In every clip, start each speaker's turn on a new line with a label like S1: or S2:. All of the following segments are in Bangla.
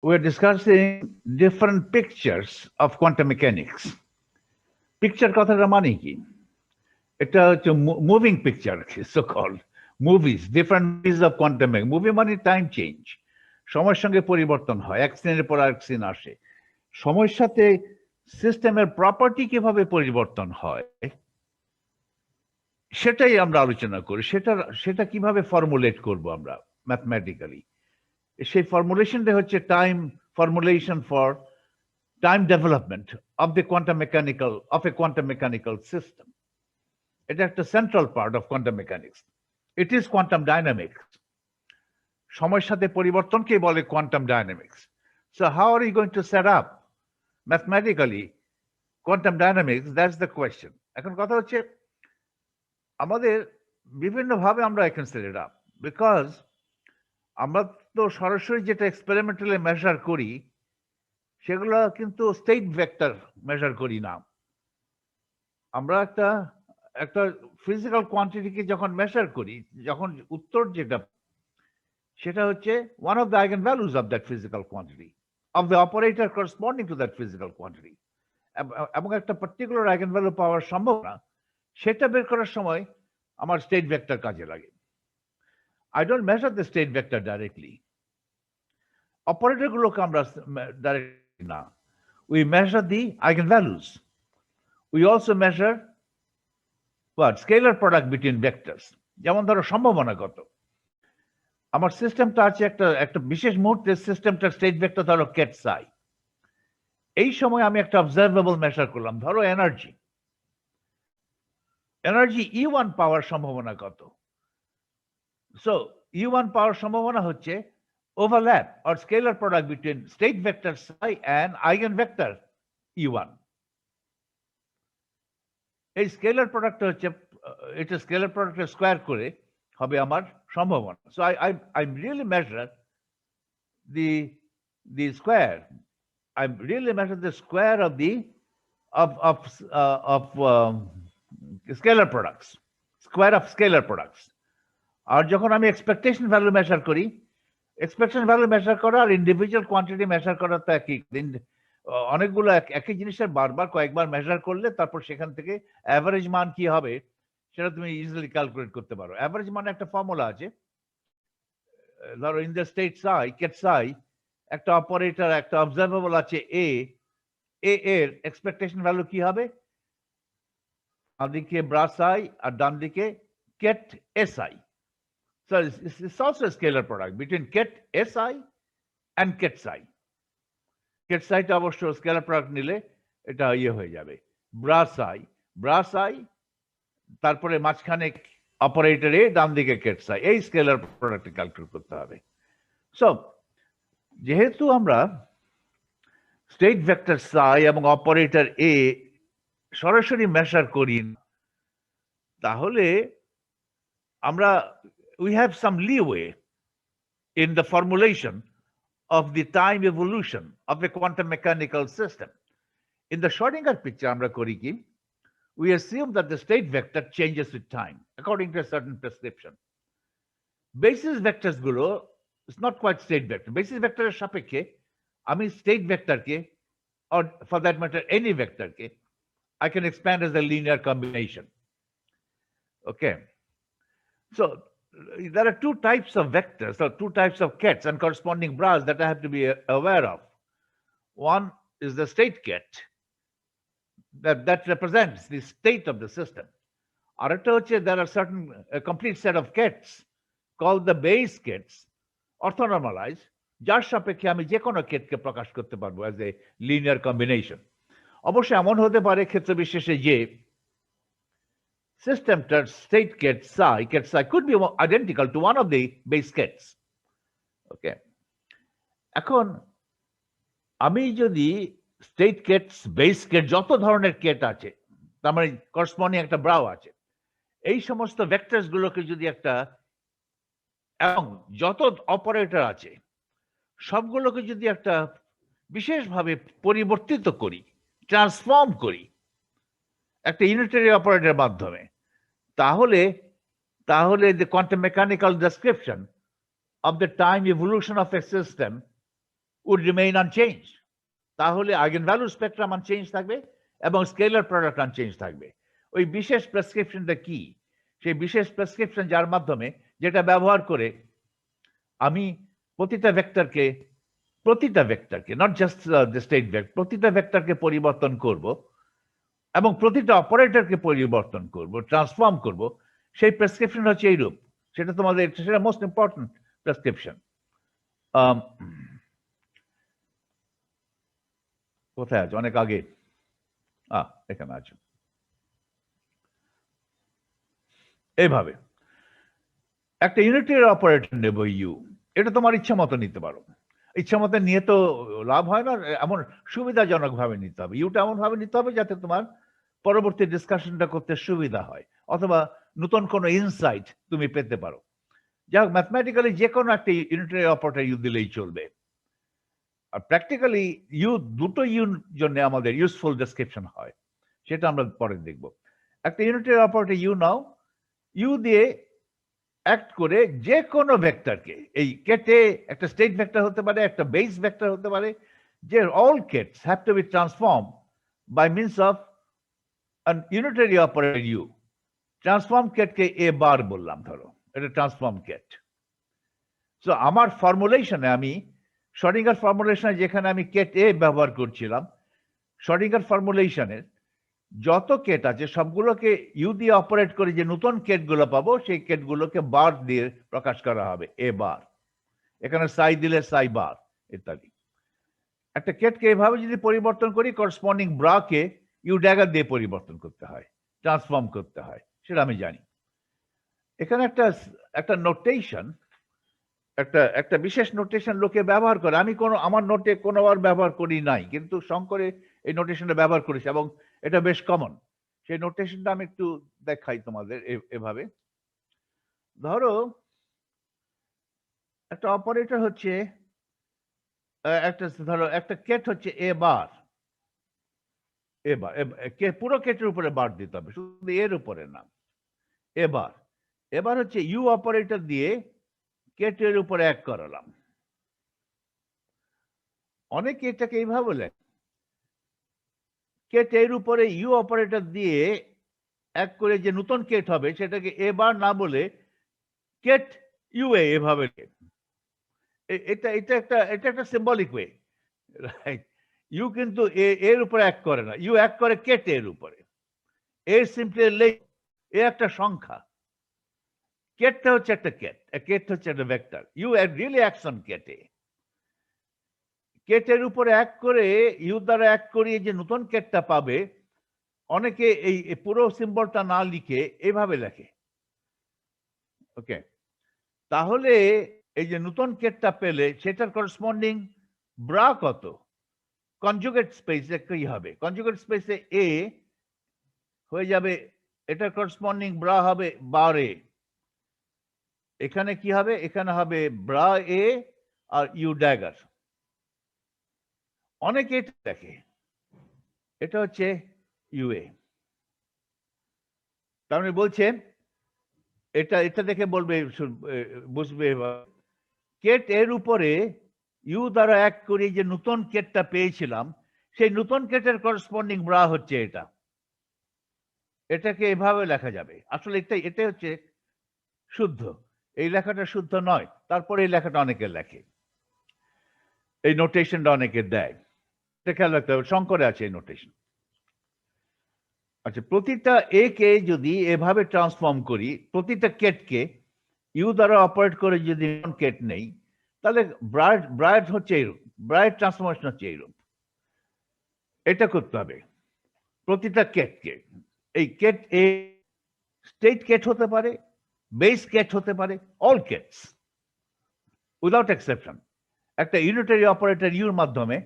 S1: We're discussing different pictures of quantum mechanics. Picture কথাটা মানে কি? এটা হচ্ছে moving picture, so called movies, different movies of quantum mechanics. Movie মানে টাইম চেঞ্জ, সময়ের সঙ্গে পরিবর্তন হয়, এক সিনের পর আরেক সিন আসে। সময়ের সাথে সিস্টেমের প্রপার্টি কিভাবে পরিবর্তন হয় সেটাই আমরা আলোচনা করি। সেটা কিভাবে ফর্মুলেট করব আমরা ম্যাথমেটিক্যালি। সেই ফর্মুলেশনটা হচ্ছে time formulation for time development of the quantum mechanical system. It is the central part of quantum mechanics. It is quantum dynamics. সময়ের সাথে পরিবর্তনকে বলে quantum dynamics. So how are you going to set up mathematically quantum dynamics? That's the question. এখন কথা হচ্ছে আমাদের বিভিন্নভাবে আমরা I can set it up because আমরা তো সরাসরি যেটা এক্সপেরিমেন্টালি মেজার করি সেগুলো কিন্তু স্টেট ভেক্টর মেজার করি না। আমরা একটা একটা ফিজিক্যাল কোয়ান্টিটিকে যখন মেজার করি, যখন উত্তর যেটা সেটা হচ্ছে one of the eigenvalues of that physical quantity of the operator corresponding to that physical quantity, এবং একটা পার্টিকুলার আইগেন ভ্যালু পাওয়ার সম্ভাবনা সেটা বের করার সময় আমার স্টেট ভেক্টর কাজে লাগে। I don't measure the state vector directly. অপারেটরগুলোকে আমরা ডাইরেক্ট না, we measure the eigenvalues. We also measure what? Scalar product between vectors. যেমন ধরো সম্ভাবনা কত। আমার সিস্টেমটা আছে একটা বিশেষ মুহূর্তে সিস্টেমটার স্টেট ভেক্টর ধরো কেট সাই। এই সময় আমি একটা অবজারভেবল মেজার করলাম, ধরো এনার্জি E1 পাওয়ার সম্ভাবনা কত। সো E1 পাওয়ার সম্ভাবনা হচ্ছে overlap or scalar product between state vector psi and eigenvector E1. এই স্কেলার প্রোডাক্টটা হচ্ছে এটা স্কেলার প্রোডাক্টের স্কোয়ার করে হবে আমার সম্ভাবনা। So I really measure the square. I really measure the square of the scalar products, square of scalar products. আর যখন আমি এক্সপেকটেশন ভ্যালু মেজার করি, এক্সপেকটেশন ভ্যালু মেজার করা আর ইন্ডিভিজুয়াল কোয়ান্টিটি মেজার করা তো একই। অনেকগুলো একই জিনিসের বারবার কয়েকবার মেজার করলে তারপর সেখান থেকে অ্যাভারেজ মান কি হবে সেটা তুমি ইজিলি ক্যালকুলেট করতে পারো। অ্যাভারেজ মানে একটা ফর্মুলা আছে, ধরো in the state Sai Kate সাই একটা অপারেটর একটা অবজারভেবল আছে এ এর এক্সপেকটেশন ভ্যালু কি হবে, ডান দিকে ব্রাস আই আর ডান দিকে কেট এস আই। So it's also a scalar product between ket si and ket psi. Ket psi টা অবশ্য স্কেলার প্রোডাক্ট নিলে এটা হয়ে যাবে ব্রাস আই তারপরে মাঝখানে অপারেটর এ ডান দিকে কেট psi, এই স্কেলার প্রোডাক্ট ক্যালকুলেট করতে হবে। সো যেহেতু আমরা স্টেট ভেক্টর psi এবং অপারেটর এ সরাসরি মেজার করি, তাহলে আমরা we have some leeway in the formulation of the time evolution of a quantum mechanical system. In the Schrodinger picture, আমরা করি কি, we assume that the state vector changes with time according to a certain prescription. Basis vectors গুলো is not quite state vector. Basis vector এর সাপেক্ষে আমি state vector K, or for that matter any vector K, I can expand as a linear combination. Okay. So there are two types of vectors, or two types of kets and corresponding bras that I have to be aware of. One is the state ket that represents the state of the system. There are certain a complete set of kets called the base kets, orthonormalized, যার সাপেক্ষে আমি যে কোনো কেটকে প্রকাশ করতে পারবো as a linear combination. অবশ্য এমন হতে পারে ক্ষেত্র বিশেষে যে systemটার state ket psi could be identical to one of the base kets. Okay. এখন আমি যদি স্টেট কেটস বেস কেট যত ধরনের কেট আছে তার মানে করসপন্ডিং একটা ব্রাও আছে, এই সমস্ত ভেক্টরস গুলোকে যদি একটা এবং যত অপারেটর আছে সবগুলোকে যদি একটা বিশেষভাবে পরিবর্তিত করি, ট্রান্সফর্ম করি একটা ইউনিটারি অপারেটরের মাধ্যমে, তাহলে the quantum mechanical description of the time evolution of a system would remain unchanged. তাহলে eigenvalue spectrum unchanged থাকবে এবং scalar product unchanged থাকবে। ওই বিশেষ প্রেসক্রিপশনটা কি? সেই বিশেষ প্রেসক্রিপশন যার মাধ্যমে যেটা ব্যবহার করে আমি প্রতিটা ভেক্টরকে not just the state vector, প্রতিটা ভেক্টরকে পরিবর্তন করব এবং প্রতিটা অপারেটরকে পরিবর্তন করব, ট্রান্সফর্ম করব। সেই প্রেসক্রিপশন হচ্ছে এইরূপ। সেটা তোমাদের সেটা মোস্ট ইম্পর্টেন্ট প্রেসক্রিপশন। কোথায় আছে? অনেক আগে এখানে আছে। এইভাবে একটা ইউনিটারি অপারেটর নেব ইউ, এটা তোমার ইচ্ছা মতো নিতে পারো। ইচ্ছা মতো নিয়ে তো লাভ হয় না, এমন সুবিধাজনক ভাবে নিতে হবে। ইউটা এমন ভাবে নিতে হবে যাতে তোমার পরবর্তী ডিসকাশনটা করতে সুবিধা হয়, অথবা নতুন কোনো ইনসাইট তুমি পেতে পারো। যাই হোক, ম্যাথমেটিক্যালি যে কোনো একটা ইউনিটারি অপারেটর ইউ দিলেই চলবে। আর প্র্যাকটিক্যালি ইউ দুটো ইউর জন্য আমাদের ইউজফুল ডেসক্রিপশন হয়, সেটা আমরা পরে দেখব। একটা unitary operator U now, U দিয়ে অ্যাক্ট করে যে কোনো ভেক্টরকে, এই কেটে একটা স্টেট ভেক্টর হতে পারে, একটা বেস ভেক্টর হতে পারে, যে all kets have to be transform by means of an unitary operator u। Transform কেটকে এ বার বললাম, ধরো এটা ট্রান্সফর্ম কেট। সো আমার ফর্মুলেশনে আমি শর্ডিঙ্গার ফর্মুলেশনে যেখানে আমি কেট এ ব্যবহার করছিলাম, শর্ডিঙ্গার ফর্মুলেশনের যত কেট আছে সবগুলোকে ইউ দিয়ে অপারেট করে যে নতুন কেটগুলো পাবো, সেই কেটগুলোকে বার দিয়ে প্রকাশ করা হবে, এ বার। এখানে সাই দিলে সাই বার ইত্যাদি। একটা কেটকে এভাবে যদি পরিবর্তন করি, করসপন্ডিং ব্রাকে ইউ ড্যাগার দিয়ে পরিবর্তন করতে হয়, ট্রান্সফর্ম করতে হয়, সেটা আমি জানি। এখানে একটা নোটেশন, একটা বিশেষ নোটেশন লোকে ব্যবহার করে। আমি আমার নোটে কোনোবার ব্যবহার করি নাই, কিন্তু শঙ্করে এই নোটেশনটা ব্যবহার করেছে এবং এটা বেশ কমন। সেই নোটেশনটা আমি একটু দেখাই তোমাদের। এভাবে ধরো একটা অপারেটর হচ্ছে ধরো একটা কেট হচ্ছে এ বার। পুরো কেটের উপরে বার দিতে হবে, শুধু এর উপরে না। এবার হচ্ছে ইউ অপারেটর দিয়ে কেটের উপরে এক করালাম। অনেকে এটাকে এইভাবে লেখে, কেট এর উপরে ইউ অপারেটর দিয়ে এক করে যে নতুন কেট হবে সেটাকে এ বার না বলে কেট ইউ এভাবে। এটা একটা সিম্বলিক ওয়ে, রাইট? ইউ কিন্তু এর উপরে এক করে না, ইউ এক করে কেট এর উপরে। এর সিম্পলি এ একটা সংখ্যা, কেটটা হচ্ছে একটা কেট হচ্ছে একটা ভেক্টর। ইউ রিয়েলি অ্যাকশন কেটে, কেটের উপরে এক করে ইউ দ্বারা এক করিয়ে যে নতুন কেটটা পাবে, অনেকে এই পুরো সিম্বলটা না লিখে এইভাবে লেখে। ওকে, তাহলে এই যে নতুন কেটটা পেলে সেটার করসপন্ডিং ব্রা কত? কনজুগেট স্পেসে কি হবে? কনজুগেট স্পেসে এ হয়ে যাবে, এটার করসপন্ডিং ব্রা হবে বার এ। এখানে কি হবে? এখানে হবে ব্রা এ আর ইউ ড্যাগার। অনেকে এটা দেখে, এটা হচ্ছে ইউএ। তার মানে বলছে এটা দেখে বলবে, বুঝবে কেট এর উপরে ইউ দ্বারা এক করে যে নতুন কেটটা পেয়েছিলাম, সেই নতুন কেটের করসপন্ডিং ব্রা হচ্ছে এটা। এটাকে এভাবে লেখা যাবে। আসলে এটা হচ্ছে শুদ্ধ, এই লেখাটা শুদ্ধ নয়, তারপরে এই লেখাটা অনেকে লেখে, এই নোটেশনটা অনেকে দেয়। এটা খেয়াল রাখতে হবে, শঙ্করে আছে এই নোটেশন। আচ্ছা, প্রতিটা এ কে যদি এভাবে ট্রান্সফর্ম করি, প্রতিটা কেটকে ইউ দ্বারা অপারেট করে যদি কেট নেই, তাহলে ব্রায়েট হচ্ছে এইরূপ, ব্রায়েট ট্রান্সফরমেশন হচ্ছে এইরূপ। এটা করতে হবে প্রতিটা কেটকে। এই কেট এ স্টেট কেট হতে পারে, বেস কেট হতে পারে, অল কেটস উইদাউট এক্সেপশন একটা ইউনিটারি অপারেটর ইউর মাধ্যমে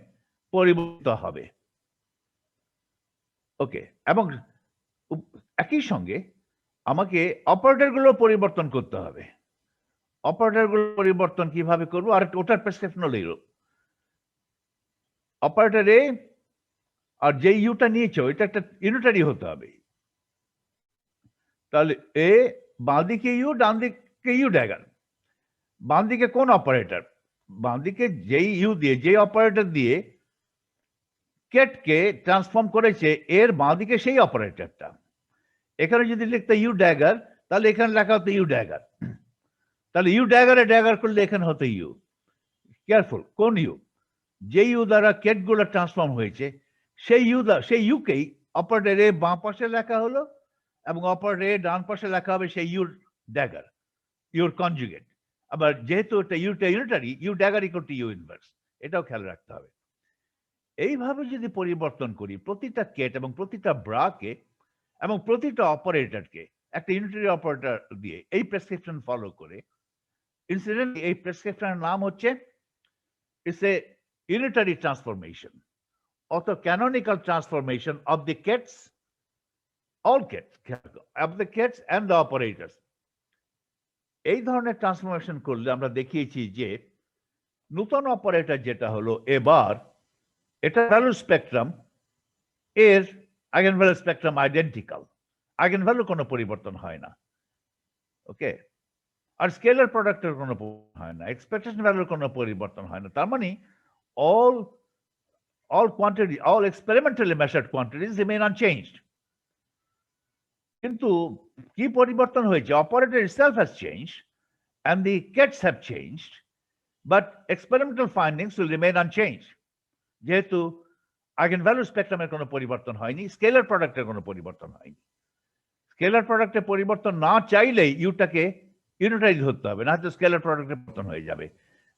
S1: পরিবর্তিত হবে। ওকে, এবং একই সঙ্গে আমাকে অপারেটরগুলো পরিবর্তন করতে হবে। অপারেটরগুলো পরিবর্তন কিভাবে করবো? আর ওটার প্রেসক্রিপশন হলো এইরূপ, অপারেটর এ আর যে ইউটা নিয়েছো এটা একটা ইউনিটারি হতে হবে। তাহলে এ বাঁ দিকে ইউ, ডান দিকে ইউ ড্যাগার। বাম দিকে কোন অপারেটর? বাঁদিকে যেই ইউ দিয়ে, যেই অপারেটর দিয়ে কেটকে ট্রান্সফর্ম করেছে, এর বাঁদিকে সেই অপারেটরটা। এখানে যদি লিখতে ইউ ড্যাগার, তাহলে এখানে লেখা হতো ইউ ড্যাগার। তাহলে ইউ ড্যাগারে ড্যাগার করলে এখানে হতো ইউ। কেয়ারফুল, কোন ইউ? যে ইউ দ্বারা কেটগুলো ট্রান্সফর্ম হয়েছে, সেই ইউকেই অপারেটর এ বাঁ পাশে লেখা হলো, এবং অপারেটর এ ডান পাশে লেখা হবে সেই ইউর ড্যাগার, ইউর কনজুগেট। আবার যেহেতু এটা unitary, U dagger equal to U inverse, এটাও খেয়াল রাখতে হবে। এইভাবে যদি পরিবর্তন করি প্রতিটা কেট এবং প্রতিটা ব্রাকে এবং প্রতিটা অপারেটরকে একটা ইউনিটারি অপারেটর দিয়ে এই প্রেসক্রিপশন ফলো করে, ইনসিডেন্ট এই প্রেসক্রিপশনের নাম হচ্ছে it's a unitary transformation or the canonical transformation of the kets, all kets, of the kets and the operators. এই ধরনের ট্রান্সফরমেশন করলে আমরা দেখিয়েছি যে নতুন অপারেটর যেটা হলো এবার, এটা ভ্যালু স্পেকট্রাম এর eigen value spectrum identical, eigen value কোনো পরিবর্তন হয় না। ওকে, আর স্কেলার প্রোডাক্টের কোনো হয় না, এক্সপেকটেশন ভ্যালুর কোনো পরিবর্তন হয় না। তার মানে all experimentally measured quantities remain unchanged. কিন্তু কি পরিবর্তন হয়েছে? Operator itself has changed and the kets have changed, but experimental findings will remain unchanged. যেহেতু eigenvalue স্পেকট্রামের কোনো পরিবর্তন হয়নি, স্কেলার প্রোডাক্টের কোনো পরিবর্তন হয়নি। স্কেলার প্রোডাক্টের পরিবর্তন না চাইলেই ইউটাকে ইউনিটারি ধরতে হবে, না হয়তো স্কেলার প্রোডাক্টের পরিবর্তন হয়ে যাবে,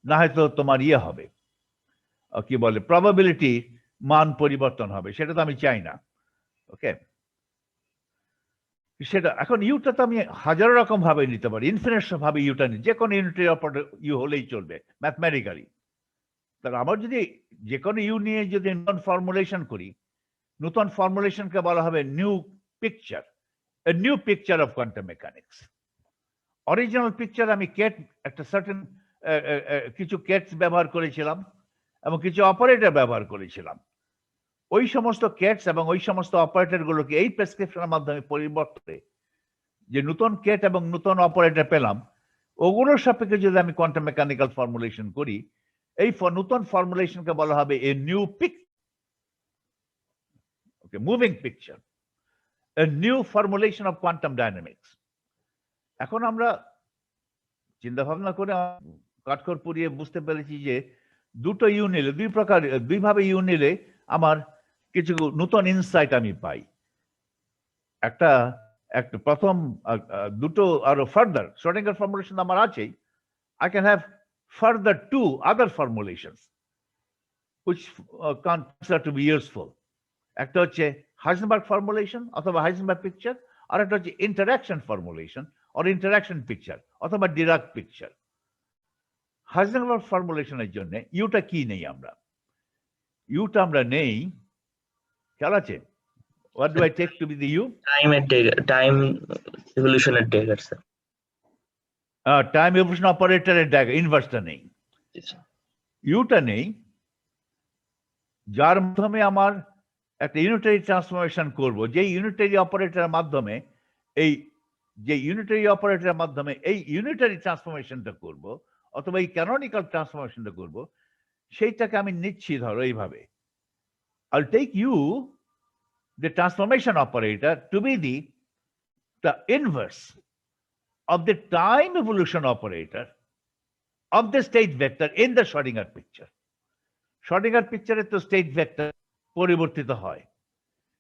S1: না হয়তো তোমার হবে কি বলে প্রবাবিলিটি মান পরিবর্তন হবে, সেটা তো আমি চাই না। ওকে, সেটা এখন ইউটা তো আমি হাজারো রকম ভাবে নিতে পারি, ইনফিনিট ভাবে ইউটা নিই, যে কোনো ইউনিটারি অপারেটর ইউ হলেই চলবে ম্যাথমেটিক্যালি। তাহলে আমার যদি যে কোনো ইউ নিয়ে যদি নতুন ফর্মুলেশন করি, নতুন ফর্মুলেশনকে বলা হবে new picture, a new picture of quantum mechanics. Original picture আমি কেট একটা সার্টেন কিছু কেটস ব্যবহার করেছিলাম এবং কিছু অপারেটর ব্যবহার করেছিলাম। ওই সমস্ত কেটস এবং ওই সমস্ত অপারেটরগুলোকে এই প্রেসক্রিপশনের মাধ্যমে পরিবর্তনে যে নতুন কেট এবং নতুন অপারেটর পেলাম, ওগুলোর সাপেক্ষে যদি আমি কোয়ান্টাম মেকানিক্যাল ফর্মুলেশন করি, এই নতুন ফর্মুলেশনকে বলা হবে a new pic, okay, moving picture, a new formulation of quantum dynamics. এখন আমরা চিন্তা ভাবনা করে কাঠখড় পুড়িয়ে বুঝতে পেরেছি যে দুটো ইউ নিলে, দুই প্রকার, দুইভাবে ইউ নিলে আমার কিছু নতুন ইনসাইট আমি পাই। একটা প্রথম দুটো আরো ফার্দার শ্রোডিঙ্গার ফর্মুলেশন আমার আছেই, I can have further two other formulations which consider to be useful. একটা হচ্ছে হাইজেনবার্গ ফর্মুলেশন অথবা হাইজেনবার্গ পিকচার, আর একটা হচ্ছে interaction formulation or interaction picture অথবা ডিরাক পিকচার। হাইজেনবার্গ ফর্মুলেশনের জন্য ইউটা কি নেই আমরা? ইউটা আমরা নেই, খেয়াল আছে? What do I take to be the U?
S2: Time evolution at dagger, sir.
S1: Time evolution operator at dagger, ইনভার্সটা নেই। ইউটা নেই, যার মাধ্যমে আমার একটা ইউনিটারি ট্রান্সফরমেশন করব, যে ইউনিটারি অপারেটরের মাধ্যমে এই ইউনিটারি ট্রান্সফরমেশনটা করব অথবা এই ক্যানোনিক্যাল ট্রান্সফরমেশনটা করব, সেইটাকে আমি নিচ্ছি ধরো এইভাবে, I'll take you, the transformation operator, to be the inverse of the time evolution operator of the state vector in the Schrödinger picture. Schrödinger picture তো state vector পরিবর্তিত হয়,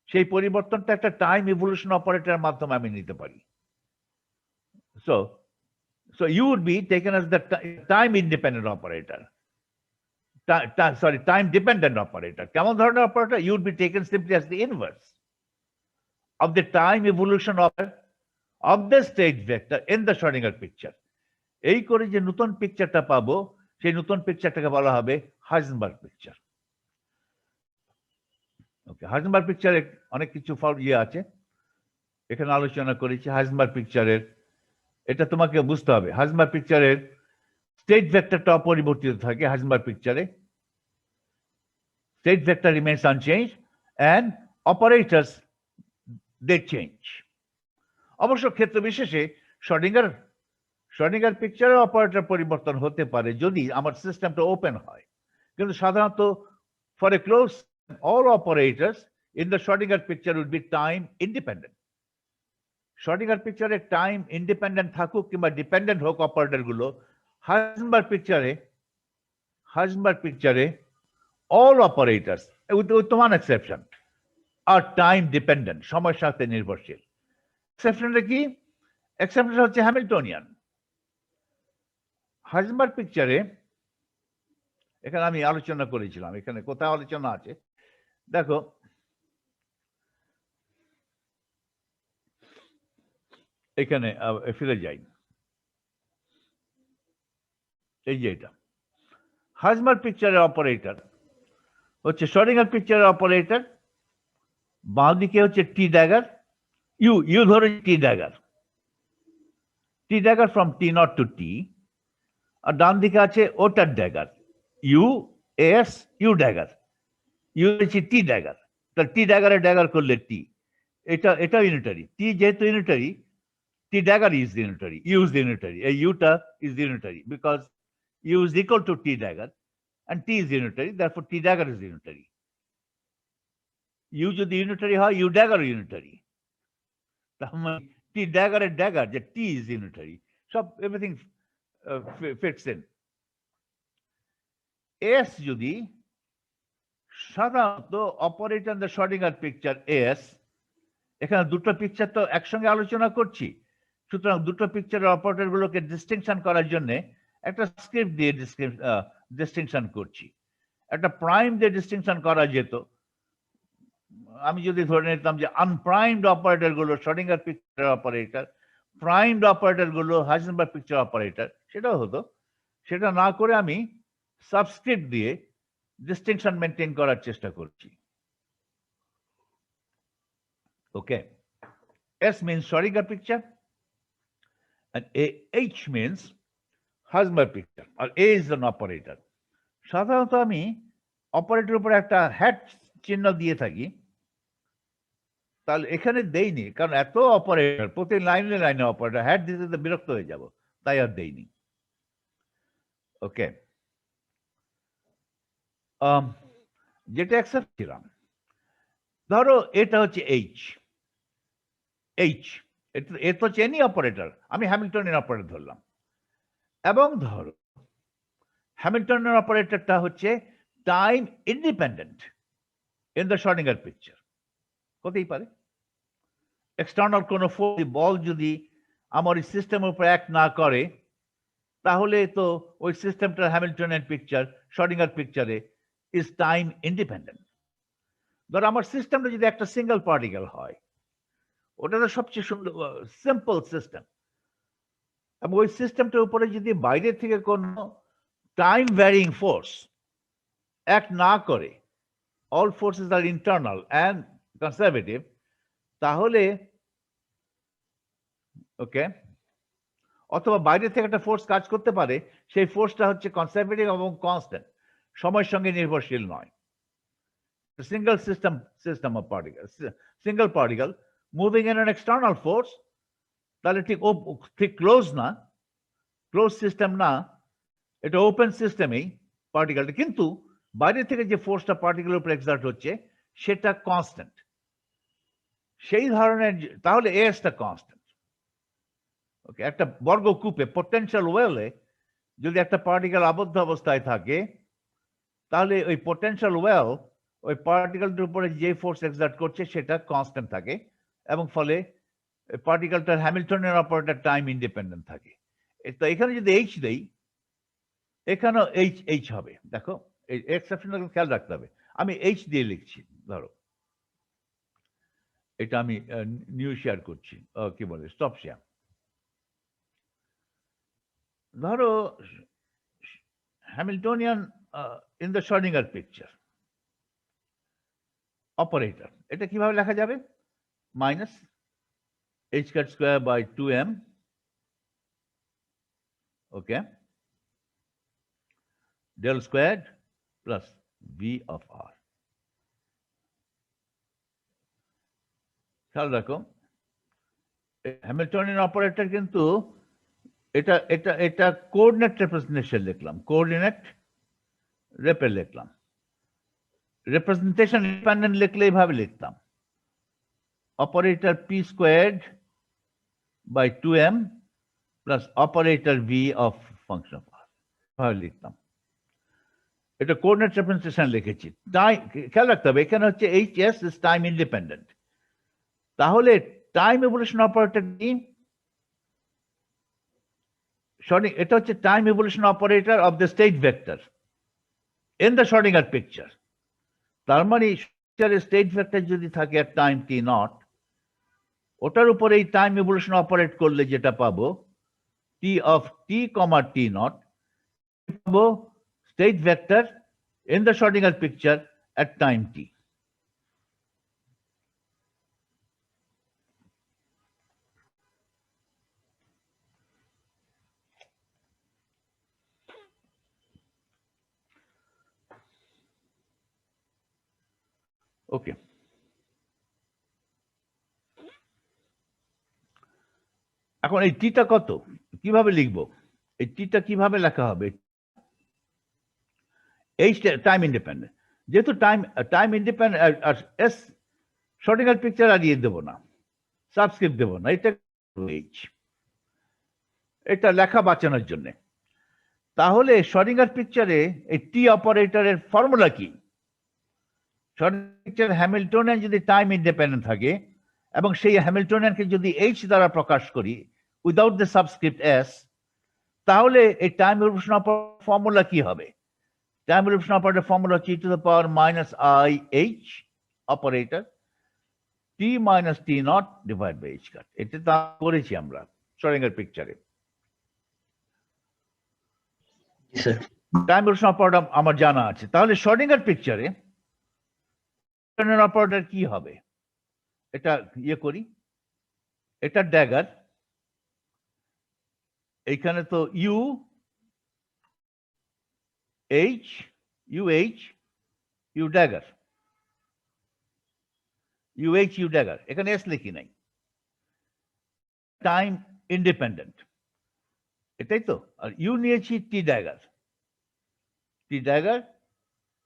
S1: সেই পরিবর্তনটা একটা টাইম ইভলিউশন অপারেটরের মাধ্যমে আমি নিতে পারি। So you would be taken as the time independent operator, time dependent operator. কেমন ধরনের operator? You would be taken simply as the inverse of the time evolution of the state vector in the Schrödinger picture. এই করে যে নতুন পিকচারটা পাবো, সেই নতুন পিকচারটাকে বলা হবে হাইজেনবার্গ পিকচার। ওকে, হাইজেনবার্গ পিকচারে অনেক কিছু আছে, এখানে আলোচনা করেছি। হাইজেনবার্গ পিকচারের এটা তোমাকে বুঝতে হবে, হাইজেনবার্গ পিকচারের স্টেট ভেক্টরটা অপরিবর্তিত থাকে। হাইজেনবার্গ পিকচারে state vector remains unchanged and operators they change. অবশ্য ক্ষেত্র বিশেষে শ্রোডিঙ্গার পিকচারের অপারেটর পরিবর্তন হতে পারে যদি আমার সিস্টেমটা ওপেন হয়, কিন্তু সাধারণত for a close all operators in the Schrodinger picture would be time independent. Schrodinger picture time independent থাকুক কিংবা ডিপেন্ডেন্ট হোক অপারেটর গুলো, Heisenberg পিকচারে all operators with one exception are time dependent, সময়ের সাথে নির্ভরশীল। এক্সেপশনটা কি? এক্সেপশন হচ্ছে হ্যামিল্টনিয়ান। হাইজেনবার্গ পিকচারে, এখানে আমি আলোচনা করেছিলাম, এখানে কোথায় আলোচনা আছে দেখো, এখানে ফিরে যাই, এই যে এটা হাইজেনবার্গ পিকচারের অপারেটর হচ্ছে শ্রোডিঙ্গার পিকচারের অপারেটর, বাঁ দিকে হচ্ছে টি ড্যাগার, ইউ ধরে T dagger from T naught to T, আর ডান দিকে আছে ওটার dagger, U S U dagger, U হচ্ছে টি ড্যাগার, তাহলে টি ড্যাগারে ড্যাগার করলে টি, এটা ইউনিটারি, টি যেহেতু unitary, T dagger is unitary, U is unitary, এই ইউটা is unitary because U is equal to T dagger and t is unitary, therefore t dagger is unitary. U যদি unitary হয়, u dagger unitary. T dagger and dagger, যে t is unitary. So everything fits in. S যদি সাধারণত operator in the Schrödinger picture S, এখানে দুটো পিকচার তো একসঙ্গে আলোচনা করছি, সুতরাং দুটো পিকচারের অপারেটর গুলোকে ডিস্টিংশন করার জন্য একটা স্ক্রিপ্ট দিয়ে ডিস্টিংশন করছি। একটা প্রাইম দিয়ে ডিস্টিংশন করা যেত, আমি যদি ধরে নিতাম যে আনপ্রাইমড অপারেটর গুলো শ্রোডিঙ্গার পিকচার অপারেটর, প্রাইমড অপারেটর গুলো হাইজেনবার্গ পিকচার অপারেটর, সেটাও হতো। সেটা না করে আমি সাবস্ক্রিপ্ট দিয়ে ডিস্টিংশন মেনটেন করার চেষ্টা করছি। ওকে, S means Schrodinger picture and H means Heisenberg picture, or A is an operator. সাধারণত আমি অপারেটর উপরে একটা হ্যাট চিহ্ন দিয়ে থাকি, তাহলে এখানে দেইনি কারণ এত অপারেটর, প্রতি লাইনে অপারেটর, হ্যাট দিতে বিরক্ত হয়ে যাব, তাই আর দেইনি। ওকে, যেটা অ্যাকসেপ্ট ছিলাম, ধরো এটা হচ্ছে এইচ, এটা হচ্ছে এনি অপারেটর, আমি হ্যামিল্টনিয়ান অপারেটর ধরলাম, এবং ধরো হ্যামিল্টনিয়ান অপারেটরটা হচ্ছে time independent in the Schrödinger picture. হতেই পারে এক্সটার্নাল কোনো ফোর্স, বল যদি আমার এই সিস্টেমের উপর অ্যাক্ট না করে, তাহলে তো ওই সিস্টেমটার হ্যামিল্টনিয়ান পিকচার শ্রোডিঙ্গার পিকচারে ইজ টাইম ইন্ডিপেন্ডেন্ট। ধর আমার সিস্টেমটা যদি একটা সিঙ্গেল পার্টিকেল হয়, ওটা তো সবচেয়ে সুন্দর সিম্পল সিস্টেম, এবং ওই সিস্টেমটার উপরে যদি বাইরে থেকে কোনো টাইম ভ্যারিং ফোর্স অ্যাক্ট না করে, all forces are internal and conservative, তাহলে ওকে, অথবা বাইরে থেকে একটা ফোর্স কাজ করতে পারে, সেই ফোর্সটা হচ্ছে কনজারভেটিভ এবং কনস্ট্যান্ট, সময়ের সঙ্গে নির্ভরশীল নয়। System of particle, single particle moving in an external force, তাহলে ঠিক ক্লোজ না, ক্লোজ সিস্টেম না, এটা ওপেন সিস্টেমেই পার্টিকেলটা, কিন্তু বাইরে থেকে যে ফোর্সটা পার্টিকেলের উপর এক্সার্ট হচ্ছে সেটা কনস্ট্যান্ট, সেই ধরনের, তাহলে এসটা কনস্ট্যান্ট। ওকে, একটা বর্গকূপে পটেনশিয়াল ওয়েলে যদি একটা পার্টিকেল আবদ্ধ অবস্থায় থাকে, তাহলে ওই পটেনশিয়াল ওয়েল ওই পার্টিকেলটার উপরে যে ফোর্স এক্সার্ট করছে সেটা কনস্ট্যান্ট থাকে, এবং ফলে পার্টিকেলটার হ্যামিল্টনিয়ান অপারেটর টাইম ইন্ডিপেন্ডেন্ট থাকে। তো এখানে যদি এইচ দেই, এখানেও এইচ হবে। দেখো এই এক্সেপশনটা খেয়াল রাখতে হবে, আমি এইচ দিয়ে লিখছি, ধরো এটা আমি নিউ শেয়ার করছি, কি বলে স্টপ শেয়ার। ধরো Hamiltonian in the Schrödinger picture operator, এটা কিভাবে লেখা যাবে? Minus h cat square by 2m, okay, del squared plus v of r. খেয়াল রাখো হ্যামিল্টনিয়ান অপারেটর কিন্তু এটা এটা এটা কোঅর্ডিনেট রিপ্রেজেন্টেশন লিখলাম, কোঅর্ডিনেট রেপে লিখলাম। রিপ্রেজেন্টেশন ইন্ডিপেন্ডেন্ট লিখলে এইভাবে লিখতাম, operator P squared by 2m plus operator V of function of r, ভাবে লিখতাম। এটা কোঅর্ডিনেট রিপ্রেজেন্টেশন লিখেছি। খেয়াল রাখতে হবে এখানে হচ্ছে HS ইজ টাইম ইন্ডিপেন্ডেন্ট। তাহলে টাইম ইভলিউশন অপারেটর কি? এটা হচ্ছে time evolution operator of the state vector in the Schrödinger picture. তার মানে স্টেট ভেক্টর যদি থাকে at টাইম t0, ওটার উপরে এই টাইম ইভলিউশন অপারেট করলে যেটা পাবো t of t, t0 পাবো state vector in the Schrodinger picture at time t. Okay. এখন এই টিটা কত, কিভাবে লিখবো? এই টিটা কিভাবে লেখা হবে? এইচ টাইম ইন্ডিপেন্ডেন্ট, যেহেতু টাইম ইন্ডিপেন্ডেন্ট আর এস শ্রোডিঙ্গার পিকচার আর ইয়ে দেবো না, সাবস্ক্রিপ্ট দেবো না, এটা এইচ, এটা লেখা বাঁচানোর জন্য। তাহলে শ্রোডিঙ্গার পিকচারে এই টি অপারেটরের ফর্মুলা কি? শ্রোডিঙ্গার পিকচার হ্যামিল্টনিয়ান যদি টাইম ইন্ডিপেন্ডেন্ট থাকে এবং সেই হ্যামিল্টনিয়ানকে যদি এইচ দ্বারা প্রকাশ করি উইদাউট দ্য সাবস্ক্রিপ্ট এস, তাহলে এই টাইম ইভলিউশন অপারেটর ফর্মুলা কি হবে? টাইম ইভলিউশন অপারেটর ফর্মুলা হচ্ছে e⁻⁻⁰ operator t-t0 divide by h cut. এটা তো করেছি আমরা শ্রোডিঙ্গার পিকচারে। টাইম ইভলিউশন অপারেটর আমার জানা আছে। তাহলে শ্রোডিঙ্গার পিকচারে অপারেটর কি হবে? এটা ইয়ে করি, এটা ড্যাগার, এইখানে তো ইউ ড্যাগার, ইউ ড্যাগার, এখানে এস লিখি নাই, টাইম ইন্ডিপেন্ডেন্ট, এটাই তো। আর ইউ নিয়েছি টি ড্যাগার,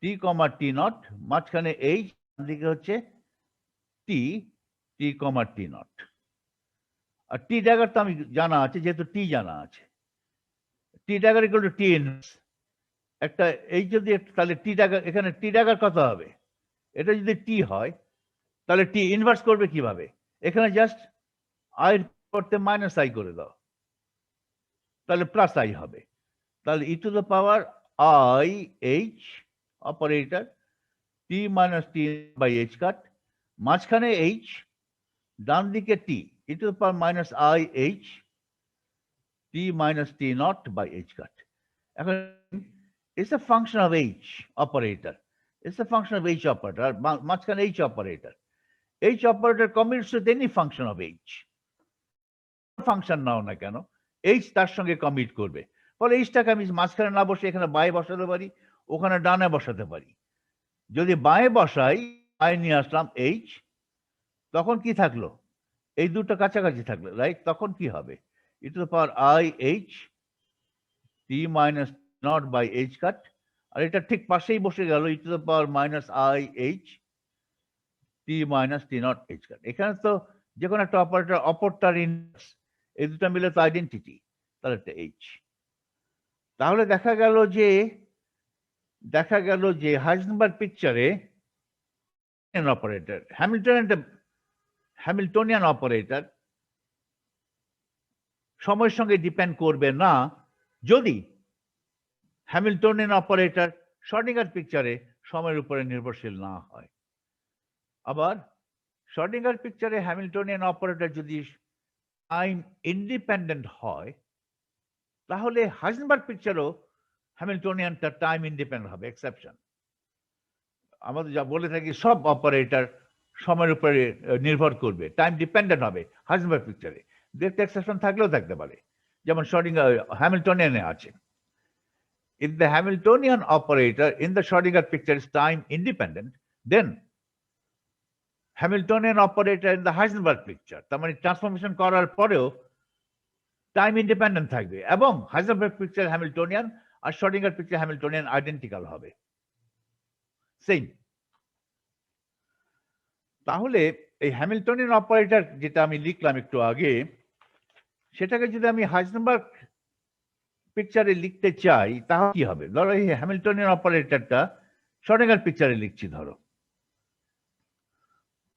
S1: t-t0, মাঝখানে এইচ, দিকে হচ্ছে t-t0। আর টি ড্যাগার তো আমি জানা আছে, যেহেতু টি জানা আছে, T dagger equal to T inverse. একটা এই যদি তাহলে টি ড্যাগার, এখানে টি ড্যাগার কত হবে? এটা যদি টি হয় তাহলে টি ইনভার্স করবে কিভাবে? এখানে জাস্ট আই করতে মাইনাস আই করে দাও, তাহলে প্লাস আই হবে। তাহলে e⁻⁻⁰ অপারেটর t-t/h কাট, মাঝখানে এইচ, ডান দিকে টি, e⁻⁻⁻⁰ t-t0/h কাট। এখন it's a function of h operator, it's a function of h operator, মাঝখানে h operator, h operator commutes with any function of h, function নাও না কেন h তার সঙ্গে কমিট করবে। ফলে এইচটাকে আমি মাঝখানে না বসে এখানে বায়ে বসাতে পারি, ওখানে ডানে বসাতে পারি। যদি বায়ে বসাই, বায়ে নিয়ে আসলাম h, তখন কি থাকলো? এই দুটো কাছাকাছি থাকলো, রাইট? তখন কি হবে? e⁻⁻⁰ t-t0/h কাট, আর এটা ঠিক পাশেই বসে গেল e⁻⁻⁰ t-t0/h কাট। এখানে তো যে কোনো একটা অপারেটর, অপরটার ইনভার্স, এই দুটো মিলে তো আইডেন্টিটি, তাহলে একটা এইচ। তাহলে দেখা গেল যে হাইজেনবার্গ পিকচারে অপারেটর হ্যামিল্টনিয়ান অপারেটর সময়ের সঙ্গে ডিপেন্ড করবে না যদি হ্যামিল্টনিয়ান অপারেটর শ্রোডিঙ্গার পিকচারে সময়ের উপরে নির্ভরশীল না হয়। আবার শ্রোডিঙ্গার পিকচারে হ্যামিল্টনিয়ান অপারেটর যদি টাইম ইন্ডিপেন্ডেন্ট হয়, তাহলে হাইজেনবার্গ পিকচারও হ্যামিল্টনিয়ানটা টাইম ইন্ডিপেন্ডেন্ট হবে, এক্সেপশন। আমাদের যা বলে থাকি সব অপারেটর সময়ের উপরে নির্ভর করবে, টাইম ডিপেন্ডেন্ট হবে হাইজেনবার্গ পিকচারে। দেখতে এক্সেপশন থাকলেও থাকতে পারে, যেমন শ্রোডিঙ্গার হ্যামিল্টনিয়ানে আছে। If the Hamiltonian operator in the Schrodinger picture is time independent, then Hamiltonian operator in the Heisenberg picture, তার মানে ট্রান্সফরমেশন করার পরেও টাইম ইন্ডিপেন্ডেন্ট থাকবে এবং হাইজেনবার্গ পিকচার হ্যামিল্টনিয়ান আর শ্রোডিঙ্গার পিকচার হ্যামিল্টনিয়ান আইডেন্টিক্যাল হবে, সেম। তাহলে এই হ্যামিল্টনিয়ান অপারেটর যেটা আমি লিখলাম একটু আগে, সেটাকে যদি আমি হাইজেনবার্গ পিকচারে লিখতে চাই তাহলে কি হবে? ধরো এই হ্যামিল্টনিয়ান অপারেটরটা শ্রোডিঙ্গার পিকচারে লিখছি, ধরো,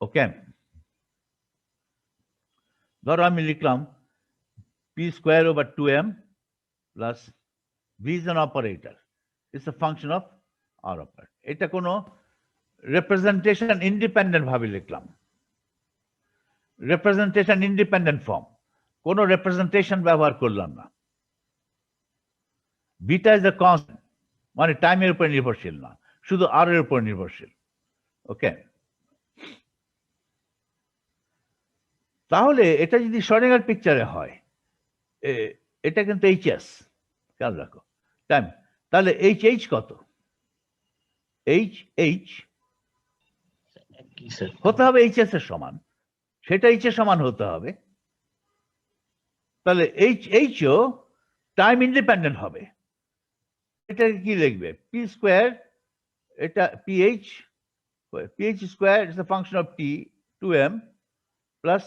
S1: ওকে। ধরো আমি লিখলাম p²/2m plus v is an operator, it's a function of r operator. এটা কোনো রিপ্রেজেন্টেশন ইন্ডিপেন্ডেন্ট ভাবে লিখলাম, রিপ্রেজেন্টেশন ইন্ডিপেন্ডেন্ট ফর্ম, কোনো রিপ্রেজেন্টেশন ব্যবহার করলাম না। বিটা ইজ এ কনস্ট্যান্ট, মানে টাইমের উপর নির্ভরশীল না, শুধু আর এর উপর নির্ভরশীল, ওকে। তাহলে এটা যদি শ্রোডিঙ্গার পিকচারে হয়, এটা কিন্তু এইচএস, খেয়াল রাখো, টাইম। তাহলে এইচ কত? এইচ হতে হবে এইচএস এর সমান, সেটা এইচ এর সমান হতে হবে। তাহলে এইচও টাইম ইন্ডিপেন্ডেন্ট হবে। এটাকে কি লিখবে? p², এটা ph square is a function of t 2m plus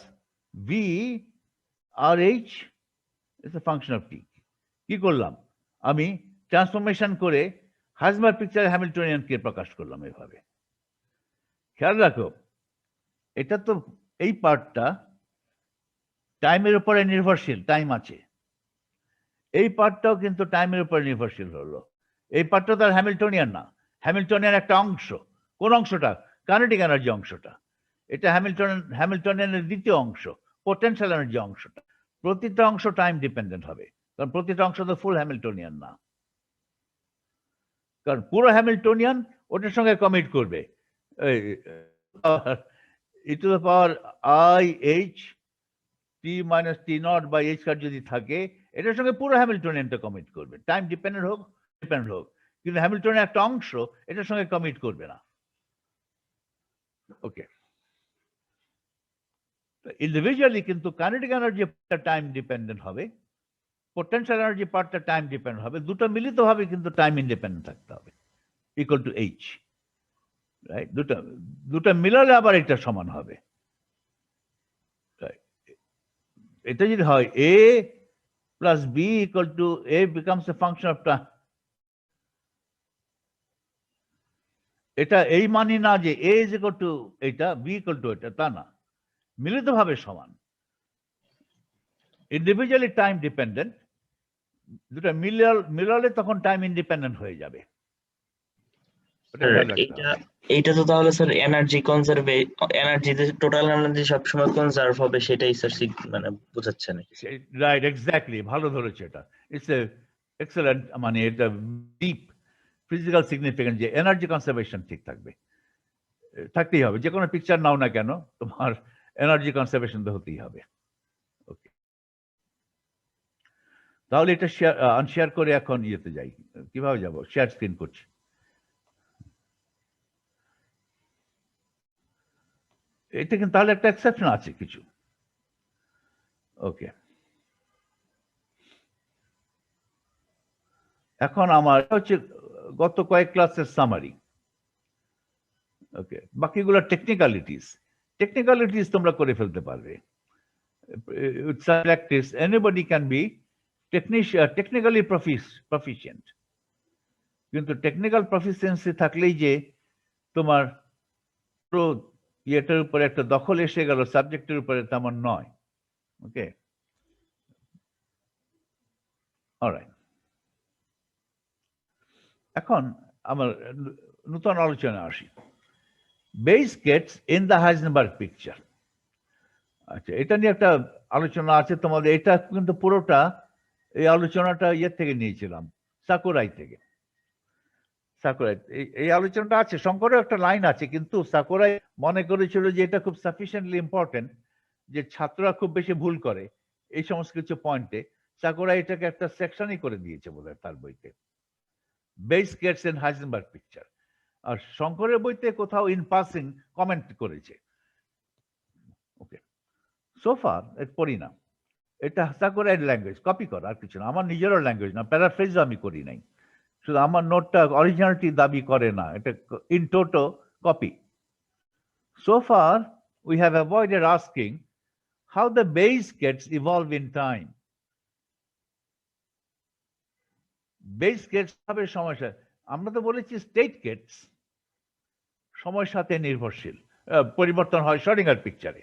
S1: v rh is a function of t। কি করলাম? আমি ট্রান্সফরমেশন করে হাইজেনবার্গ পিকচার হ্যামিল্টনিয়ানকে প্রকাশ করলাম এভাবে। খেয়াল রাখো, এটা তো এই পার্টটা টাইমের উপরে নির্ভরশীল, টাইম আছে। এই পার্টটাও কিন্তু টাইমের উপরে নির্ভরশীল হলো। এই পার্টটা তো আর হ্যামিল্টনিয়ান না, হ্যামিল্টনিয়ান একটা অংশ। কোন অংশটা? কাইনেটিক এনার্জি অংশটা। এটা হ্যামিল্টনিয়ানের দ্বিতীয় অংশ, পোটেনশিয়াল এনার্জি অংশটা। প্রতিটা অংশ টাইম ডিপেন্ডেন্ট হবে, কারণ প্রতিটা অংশ তো ফুল হ্যামিল্টনিয়ান না। কারণ পুরো হ্যামিল্টনিয়ান ওটার সঙ্গে কমিট করবে, e⁻IH t−t0/h যদি থাকে, এটার সঙ্গে পুরো হ্যামিল্টনিয়ানটা কমিট করবে, টাইম ডিপেন্ডেন্ট হোক কিন্তু হ্যামিল্টনের একটা অংশ এটার সঙ্গে কমিট করবে না, ওকে। ইন্ডিভিজুয়ালি কিন্তু কাইনেটিক এনার্জি টাইম ডিপেন্ডেন্ট হবে, পোটেনশিয়াল এনার্জি পার্টটা টাইম ডিপেন্ডেন্ট হবে, দুটো মিলিতভাবে কিন্তু টাইম ইন্ডিপেন্ডেন্ট থাকতে হবে, ইকুয়াল টু এইচ, রাইট? দুটো মিলালে আবার এটা সমান হবে। এটা যদি হয় a plus b equal to a becomes a function of time, এটা এই মানে না যে a is equal to এটা, b equal to এটা, তা না, মিলিতভাবে সমান। ইন্ডিভিজুয়ালি টাইম ডিপেন্ডেন্ট, দুটো মিলালে তখন টাইম ইন্ডিপেন্ডেন্ট হয়ে যাবে।
S2: এইটা তো তাহলে স্যার এনার্জি কনজার্ভে, এনার্জিতে টোটাল এনার্জি সবসময় কনজার্ভ হবে, সেটাই স্যার মানে বোঝাচ্ছে নাকি?
S1: রাইট, এক্স্যাক্টলি, ভালো ধরেছে এটা। ইটস এ এক্সেলেন্ট, মানে এটা ডিপ ফিজিক্যাল সিগনিফিকেন্স যে এনার্জি কনজারভেশন ঠিক থাকবে, থাকতেই হবে। যে কোনো পিকচার নাও না কেন, তোমার এনার্জি কনজারভেশন তো হতেই হবে, ওকে। তাহলে এটা আনশেয়ার করে এখন ইয়েতে যাই, কিভাবে যাব? শেয়ার স্ক্রিন করছি। এটা কিন্তু তাহলে একটা এক্সেপশন আছে কিছু, ওকে। এখন আমার হচ্ছে গত কয়েক ক্লাসের সামারি, ওকে। বাকিগুলো টেকনিক্যালিটিস তোমরা করে ফেলতে পারবে। Practice, anybody can be technically proficient, কিন্তু টেকনিক্যাল প্রফিসিয়েন্সি থাকলেই যে তোমার পুরো ইয়েটার উপরে একটা দখল এসে গেল সাবজেক্টের উপরে, তেমন নয়, ওকে। অলরাইট, এখন আমার নতুন আলোচনা আসি। Base kets in the Heisenberg picture. আচ্ছা, এটা নিয়ে একটা আলোচনা আছে তোমাদের। এটা কিন্তু পুরোটা এই আলোচনাটা ইয়ের থেকে নিয়েছিলাম, সাকুরাই থেকে। সাকুরাই এই আলোচনাটা আছে, শঙ্করের একটা লাইন আছে, কিন্তু সাকুরাই মনে করেছিল যে এটা খুব সাফিসিয়েন্টলি ইম্পর্টেন্ট, যে ছাত্ররা খুব বেশি ভুল করে এই সমস্ত কিছু পয়েন্টে। সাকুরাই এটাকে একটা সেকশনই করে দিয়েছে বোধহয় তার বইতে, base kets in Heisenberg picture. আর শঙ্করের বইতে কোথাও ইন পাসিং কমেন্ট করেছে, ওকে। সোফার পড়ি না, এটা সাকুরাইড ল্যাঙ্গুয়েজ, কপি করা আর কিছু না। আমার নিজেরও ল্যাঙ্গুয়েজ না, প্যারাফ্রেজ আমি করি নাই, শুধু আমার নোটটা অরিজিনালিটি দাবি করে না, এটা in toto copy. So far we have avoided asking how the base gets evolve in time. Base gets হবে সমস্যা, আমরা তো বলেছি স্টেট গেটস সময়ের সাথে নির্ভরশীল, পরিবর্তন হয় শ্রোডিঙ্গার পিকচারে।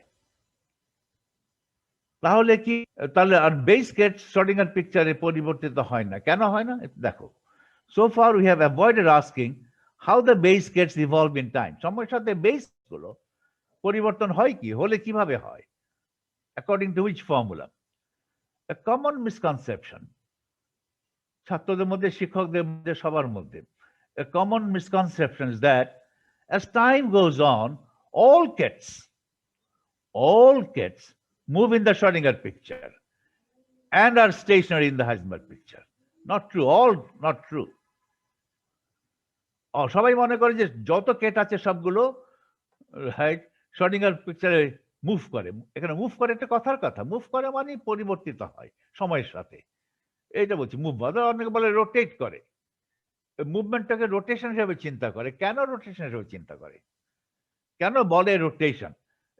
S1: তাহলে কি, তাহলে আর বেস গেটস শ্রোডিঙ্গার পিকচারে পরিবর্তিত হয় না, কেন হয় না দেখো। So far we have avoided asking how the base gets evolve in time. সময়ের সাথে বেস গুলো পরিবর্তন হয় কি, হলে কিভাবে হয়, according to which formula? A common misconception, ছাত্রদের মধ্যে, শিক্ষকদের মধ্যে, সবার মধ্যে, a common misconception is that as time goes on, all gets move in the Schrodinger picture and are stationary in the Heisenberg picture. Not true, all not true. সবাই মনে করে যে যত কেট আছে সবগুলো রাইট শ্রোডিঙ্গার পিকচারে মুভ করে। এখানে মুভ করে একটা কথার কথা, মুভ করে মানে পরিবর্তিত হয় সময়ের সাথে, এইটা বলছি। মুভ অনেকে বলে রোটেট করে, মুভমেন্টটাকে রোটেশন হিসেবে চিন্তা করে। কেন রোটেশন হিসেবে চিন্তা করে, কেন বলে রোটেশন?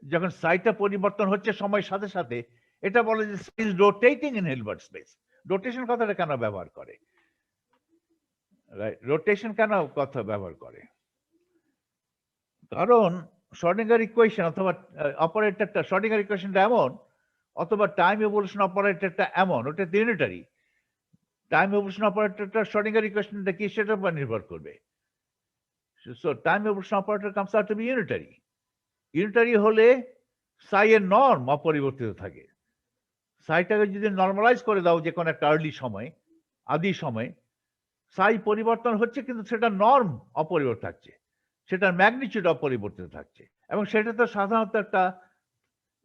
S1: যখন সাইটটা পরিবর্তন হচ্ছে সময়ের সাথে সাথে, এটা বলে যে is rotating in Hilbert space. Rotation কথাটা কেন ব্যবহার করে, রাইট? রোটেশন কেন কথা ব্যবহার করে? কারণ শ্রোডিঙ্গার ইকুয়েশন অথবা অপারেটরটা, শ্রোডিঙ্গার ইকুয়েশনটা এমন, অথবা টাইম এভলিউশন অপারেটরটা এমন, ওটা ইউনিটারি। টাইম এভলিউশন অপারেটরটা শ্রোডিঙ্গার ইকুয়েশনটা কি সেটার উপর নির্ভর করবে। So time evolution operator comes out to be unitary. Unitary হলে সাই এর নর্ম অপরিবর্তিত থাকে। সাইটাকে যদি নর্মালাইজ করে দাও যে কোনো একটা আর্লি সময়, আদি সময়, সাই পরিবর্তন হচ্ছে কিন্তু সেটা নর্ম অপরিবর্তিত থাকছে, সেটার ম্যাগনিটিউড অপরিবর্তিত থাকছে। এবং সেটা তো সাধারণত একটা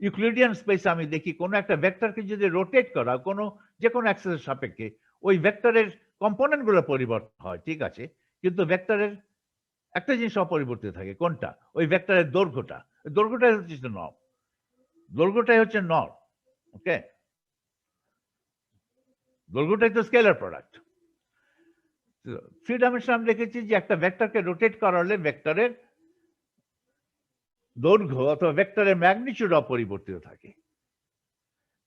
S1: ইউক্লিডিয়ান স্পেস আমি দেখি, কোনো একটা ভেক্টরকে যদি রোটেট করা কোনো যে কোনো অ্যাক্সেসের সাপেক্ষে, ওই ভেক্টরের কম্পোনেন্টগুলো পরিবর্তন হয়, ঠিক আছে, কিন্তু ভেক্টরের একটা জিনিস অপরিবর্তিত থাকে, কোনটা? ওই ভেক্টরের দৈর্ঘ্যটা। দৈর্ঘ্যটাই হচ্ছে নর্ম, দৈর্ঘ্যটাই হচ্ছে নর্ম। ওকে, দৈর্ঘ্যটাই তো স্কেলার প্রোডাক্ট। থ্রি ডাইমেনশন আমি দেখেছি যে একটা ভেক্টরকে রোটেট করালে ভেক্টরের দৈর্ঘ্য অথবা ভেক্টরের ম্যাগনিটিউড অপরিবর্তিত থাকে।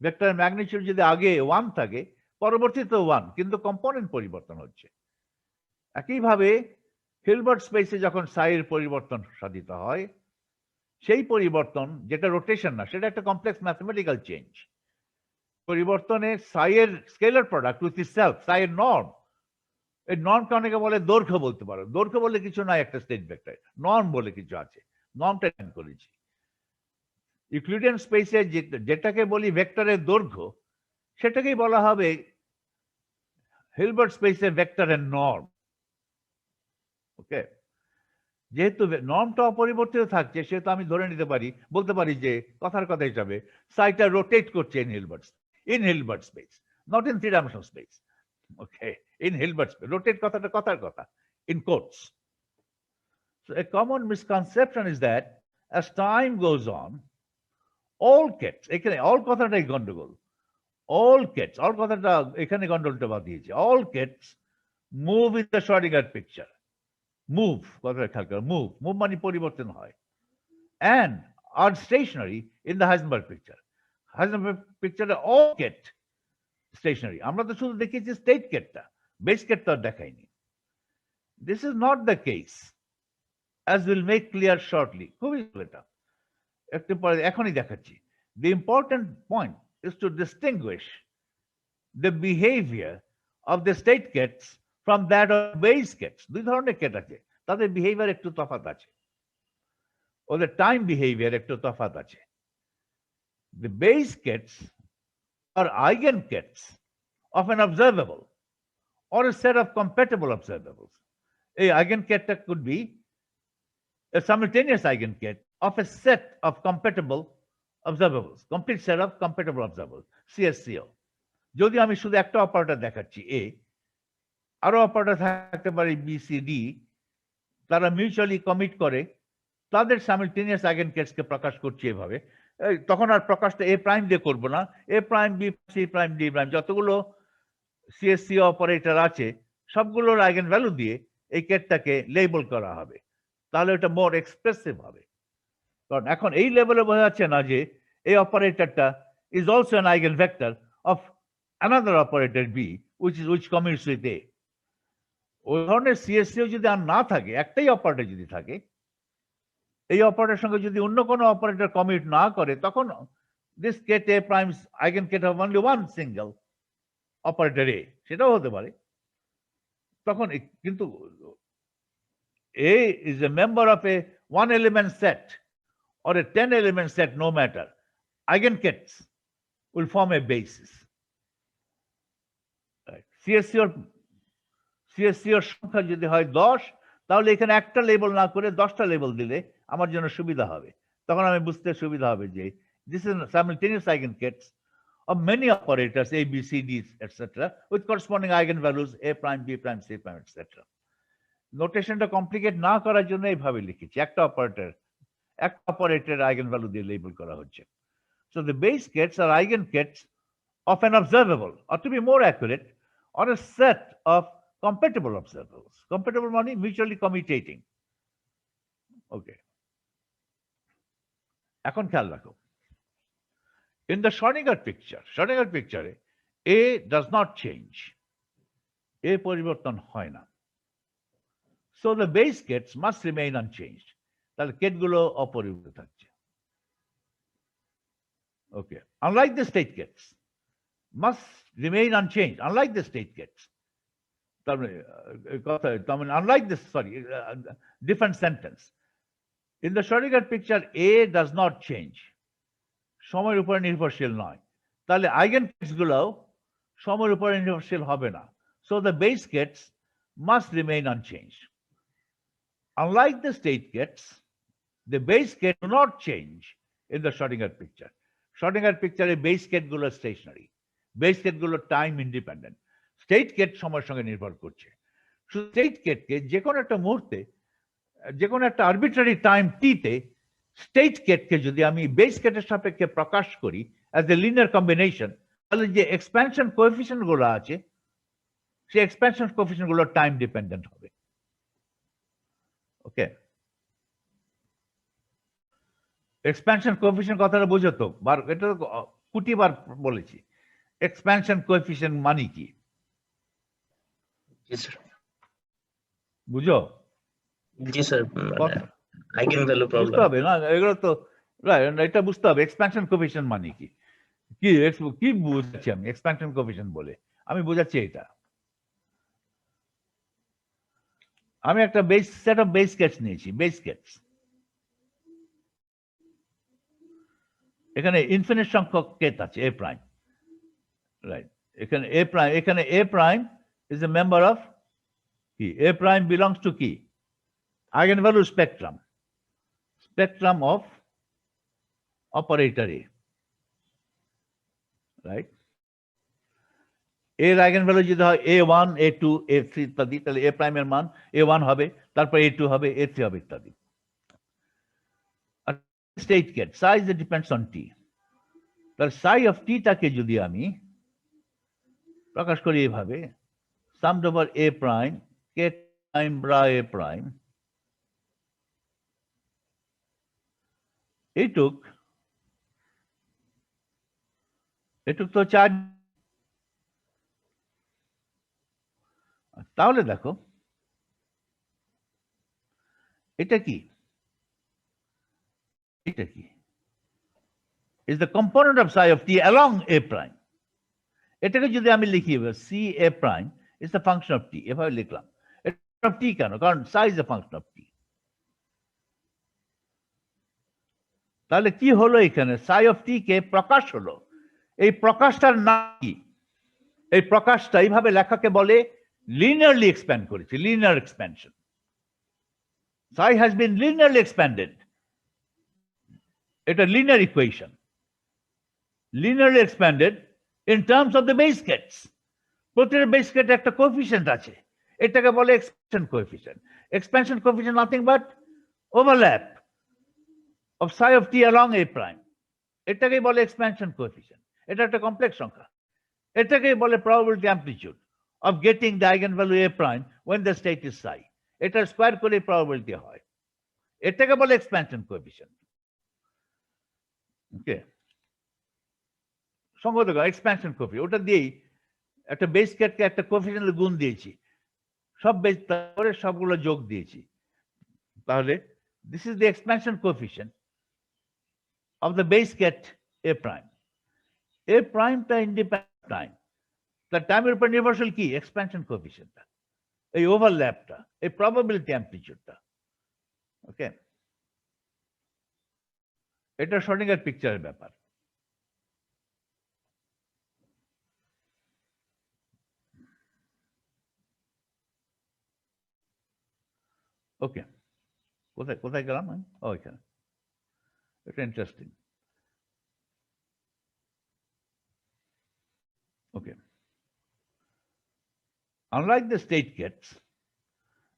S1: ভেক্টরের ম্যাগনিটিউড যদি আগে 1 থাকে, পরবর্তীতে 1, কিন্তু কম্পোনেন্ট পরিবর্তন হচ্ছে। একইভাবে হিলবার্ট স্পেসে যখন সাইয়ের পরিবর্তন সাধিত হয়, সেই পরিবর্তন যেটা রোটেশন না, সেটা একটা কমপ্লেক্স ম্যাথমেটিক্যাল চেঞ্জ। পরিবর্তনে সাইয়ের স্কেলার প্রোডাক্ট উইথ ইটসেলফ, সাইয়ের নর্ম, এই নর্মকে অনেকে বলে দৈর্ঘ্য বলতে পারো। দৈর্ঘ্য বলে কিছু নাই একটা স্টেট ভেক্টর, নর্ম বলে কিছু আছে, নর্মটা করেছি। ইউক্লিডিয়ান স্পেসে যেটাকে বলি ভেক্টরের দৈর্ঘ্য, সেটাকেই বলা হবে হিলবার্ট স্পেসে ভেক্টরের নর্ম। ওকে, যেহেতু নর্মটা অপরিবর্তিত থাকছে, সেহেতু আমি ধরে নিতে পারি, বলতে পারি যে কথার কথা হিসাবে সাইটা রোটেট করছে in Hilbert space, not in three dimensional space. Okay, in Hilbert space, rotate কথাটা কথার কথা, in quotes. So a common misconception is that as time goes on, all gets, এখানে all কথাটাই গন্ডগোল, all gets, all কথাটা এখানে গন্ডগোলটা বাদ দিয়েছে। all gets move in the Schrodinger picture. Move, কথাটা খেয়াল করো, move, move মানে পরিবর্তন হয়, and are stationary in the Heisenberg picture. Heisenberg picture all get stationary. আমরা তো শুধু দেখিয়েছি স্টেট গেটটা, বেস গেট তো আর দেখাইনি। This is not the case, as we'll make clear shortly. খুবই এটা একটু পরে এখনই দেখাচ্ছি। The important point is to distinguish the behavior of the state gets from that of base gets. দুই ধরনের গেট আছে, তাদের বিহেভিয়ার একটু তফাৎ আছে, ওদের টাইম বিহেভিয়ার একটু তফাৎ আছে। The base gets are eigengets of an observable or a set of compatible observables. A eigenget could be a simultaneous eigenget of a set of compatible observables, complete set of compatible observables, CSCO. যদি আমি শুধু একটা অপারেটর দেখাচ্ছি A, আরো অপারেটর থাকতে পারে B, C, D, তারা মিউচুয়ালি কমিট করে, তাদের সাইমালটেনিয়াস আইগেনগেটসকে প্রকাশ করছে এভাবে। তখন আর প্রকাশটা এ প্রাইম দিয়ে করবো না, A prime B C prime D prime যতগুলো সিএসসি অপারেটর আছে সবগুলোর আইগেন ভ্যালু দিয়ে এই কেটটাকে লেবেল করা হবে, তাহলে ওটা মোর এক্সপ্রেসিভ হবে। কারণ এখন এই লেভেলে বোঝা যাচ্ছে না যে এই অপারেটরটা is also an eigen vector of another operator B which commutes with A। ওই ধরনের সিএসসিও যদি আর না থাকে, একটাই অপারেটর যদি থাকে, এই অপারেটরের সঙ্গে যদি অন্য কোনো অপারেটর কমিট না করে, তখন this ket A primes eigen ket of only one single operator A, সেটাও হতে পারে। তখন কিন্তু A is a member of a one element set or a 10 element set, no matter. Eigenkets will form a basis. Right. CSC এর সংখ্যা যদি হয় 10, তাহলে এখানে একটা লেবেল না করে 10টা লেবেল দিলে আমার জন্য সুবিধা হবে। তখন আমি বুঝতে সুবিধা হবে যে this is simultaneous eigenkets of many operators A, B, C, D, etc. with corresponding eigenvalues A prime, B prime, C prime, etc. নোটেশনটা কমপ্লিকেট না করার জন্য এইভাবে লিখেছি, একটা অপারেটর আইগেন ভ্যালু দিয়ে লেবেল করা হচ্ছে। So the base kets are eigen kets of an observable, or to be more accurate, or a set of compatible observables. Compatible মানে mutually commutating. ওকে, এখন খেয়াল রাখো, in the Schrödinger picture A does not change, A পরিবর্তন হয় না। So the base kets must remain unchanged. তাহলে কেটগুলো অপরিবর্তিত থাকছে। Okay. Unlike the state kets, must remain unchanged. Unlike the state kets. Unlike this, different sentence. In the Schrödinger picture, A does not change. সময়ের উপর নির্ভরশীল নয়। তাহলে আইগেন কেটস গুলো সময়ের উপর নির্ভরশীল হবে না। So the base kets must remain unchanged. Unlike the state kets, the base kets do not change in the Schrödinger picture. Schrödinger picture base ket গুলো স্টেশনারি, বেস কেট গুলো টাইম ইন্ডিপেন্ডেন্ট, স্টেট কেট সময়ের সঙ্গে নির্ভর করছে। স্টেট কেটকে যে কোনো একটা মুহূর্তে, যে কোনো একটা আরবিট্রারি টাইম টিতে স্টেট কেটকে যদি আমি বেস কেটের সাপেক্ষে প্রকাশ করি অ্যাজ এ লিনিয়ার কম্বিনেশন, তাহলে যে এক্সপ্যানশন কোএফিসিয়েন্ট গুলো আছে সেই এক্সপ্যানশন কোএফিসিয়েন্ট গুলো টাইম ডিপেন্ডেন্ট হবে। ওকে, এক্সপ্যানশন কোএফিসিয়েন্ট কথাটা বুঝো তো? এটা তো কোটিবার বলেছি। এক্সপ্যানশন কোএফিসিয়েন্ট মানে কি বুঝো?
S2: জি স্যার, আইগেন ভ্যালু প্রবলেম
S1: বুঝতে হবে না, এগুলো তো এটা বুঝতে হবে। এক্সপ্যানশন কোএফিসিয়েন্ট মানে কি, কি বুঝাচ্ছি আমি এক্সপ্যানশন কোএফিসিয়েন্ট বলে? আমি বুঝাচ্ছি এটা, আমি একটা সেট অফ বেস কেটস নিয়েছি, বেস কেটস। এখানে ইনফিনিট সংখ্যক কেট আছে এ প্রাইম, রাইট? এখানে A prime is a member of কি? এ প্রাইম বিলংস টু কি? eigenvalue spectrum of operator A, right? এর eigenvalue যদি হয় A1, A2, A3 ইত্যাদি, তাহলে A প্রাইমের মান A1 হবে, তারপর A2 হবে, A3 হবে ইত্যাদি। State ket psi's depends on t, তাহলে সাই অফ টি টাকে যদি আমি প্রকাশ করি এইভাবে, সামড ওভার A প্রাইম কে টাইম ব্রা A প্রাইম, এইটুক তো চার্জ। তাহলে দেখো এটা কি, এটা কি? is the component of psi of t along A prime. এটাকে যদি আমি লিখি C A prime is the function of t, এভাবে লিখলাম। of t কেন? কারণ psi is a function of t। তাহলে কি হলো এখানে? psi of t কে প্রকাশ হলো। এই প্রকাশটার নাম কি? এই প্রকাশটা এইভাবে লেখাকে বলে লিনিয়ারলি এক্সপ্যান্ড করেছে, linear expansion. psi has been linearly expanded. এটা linear equation, linearly expanded in terms of the base kets. প্রতিটা বেস কেটে একটা কোএফিসিয়েন্ট আছে, এটাকে বলে expansion coefficient. Expansion coefficient nothing but overlap of psi of t along A prime. এটাকেই বলে এক্সপ্যানশন কোএফিসিয়েন্ট। এটা একটা কমপ্লেক্স সংখ্যা। এটাকেই বলে probability amplitude of getting the eigenvalue A prime when the state is psi। এটা স্কয়ার করে প্রবাবিলিটি হয়। এটাকে বলে এক্সপ্যানশন কোএফিসিয়েন্ট। ওকে, সঙ্গত এক্সপ্যানশন কোএফিসিয়েন্ট, ওটা দিয়েই একটা বেস কেটকে একটা কোএফিসিয়েন্ট গুণ দিয়েছি, সব বেস তারপরে সবগুলো যোগ দিয়েছি। তাহলে this is the expansion coefficient of the base ket A prime. এ প্রাইমটা ইন্ডিপেন্ডেন্ট টাইম, তার টাইমের উপর নির্ভরশীল কি? এক্সপ্যানশন কোএফিসিয়েন্টটা, এই ওভারল্যাপটা, এই প্রবাবিলিটি অ্যামপ্লিটিউডটা। ওকে, এটা শ্রোডিঙ্গার পিকচারের ব্যাপার। ওকে, কোথায় কোথায় গেলাম? ও এখানে, এটা interesting. Okay, unlike the state gets,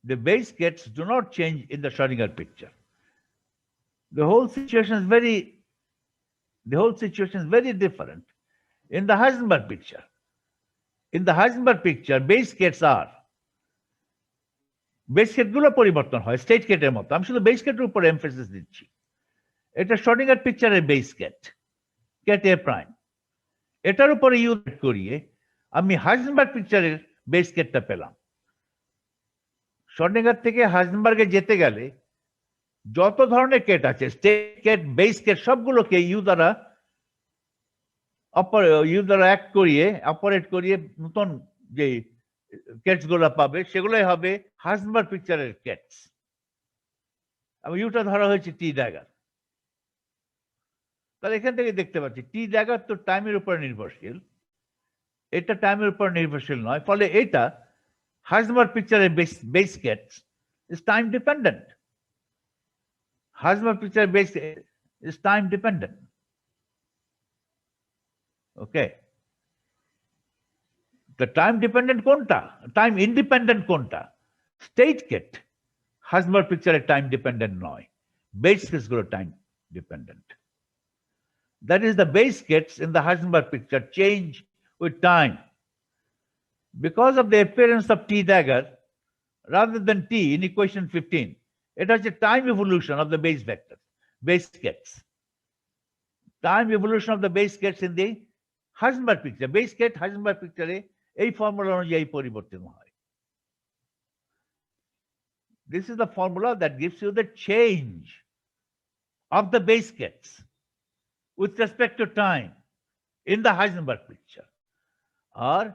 S1: the base gets do not change in the Schrodinger picture. The whole situation is very different in the Heisenberg picture. In the Heisenberg picture, base gets are base gate গুলো পরিবর্তন হয় স্টেট গেটের মতো। আমি শুধু বেস গেটের উপর এমফেসিস দিচ্ছি। এটা শ্রোডিঙ্গার পিকচারের base ket, ket A prime. এটার উপরে ইউ করিয়ে আমি হাইজেনবার্গ পিকচারের বেস গেটটা পেলাম। শ্রোডিঙ্গার থেকে হাইজেনবার্গে যেতে গেলে যত ধরনের কেট আছে, স্টেট কেট, বেস কেট, সবগুলোকে ইউ দ্বারা অ্যাক্ট করিয়ে অপারেট করিয়ে নতুন যে কেটস গুলো পাবে সেগুলোই হবে হাইজেনবার্গ পিকচারের কেটস। আমি ইউটা ধরা হয়েছে টি ড্যাগার। তাহলে এখান থেকে দেখতে পাচ্ছি টি ড্যাগার তো টাইমের উপর নির্ভরশীল, এটা টাইমের উপর নির্ভরশীল নয়, ফলে এটা হাইজেনবার্গ পিকচারের base kets is time dependent. Heisenberg picture base is time dependent. Okay. The time dependent konta, time independent konta. State get Heisenberg picture time dependent noy. Base gets go time dependent. That is, the base gets in the Heisenberg picture change with time. Because of the appearance of T dagger rather than T in equation 15, it has a time evolution of the base vector, base gets. Time evolution of the base gets in the Heisenberg picture, base get Heisenberg picture এই ফর্মুলা অনুযায়ী পরিবর্তন হয়। This is the formula that gives you the change of the base gets with respect to time in the Heisenberg picture. R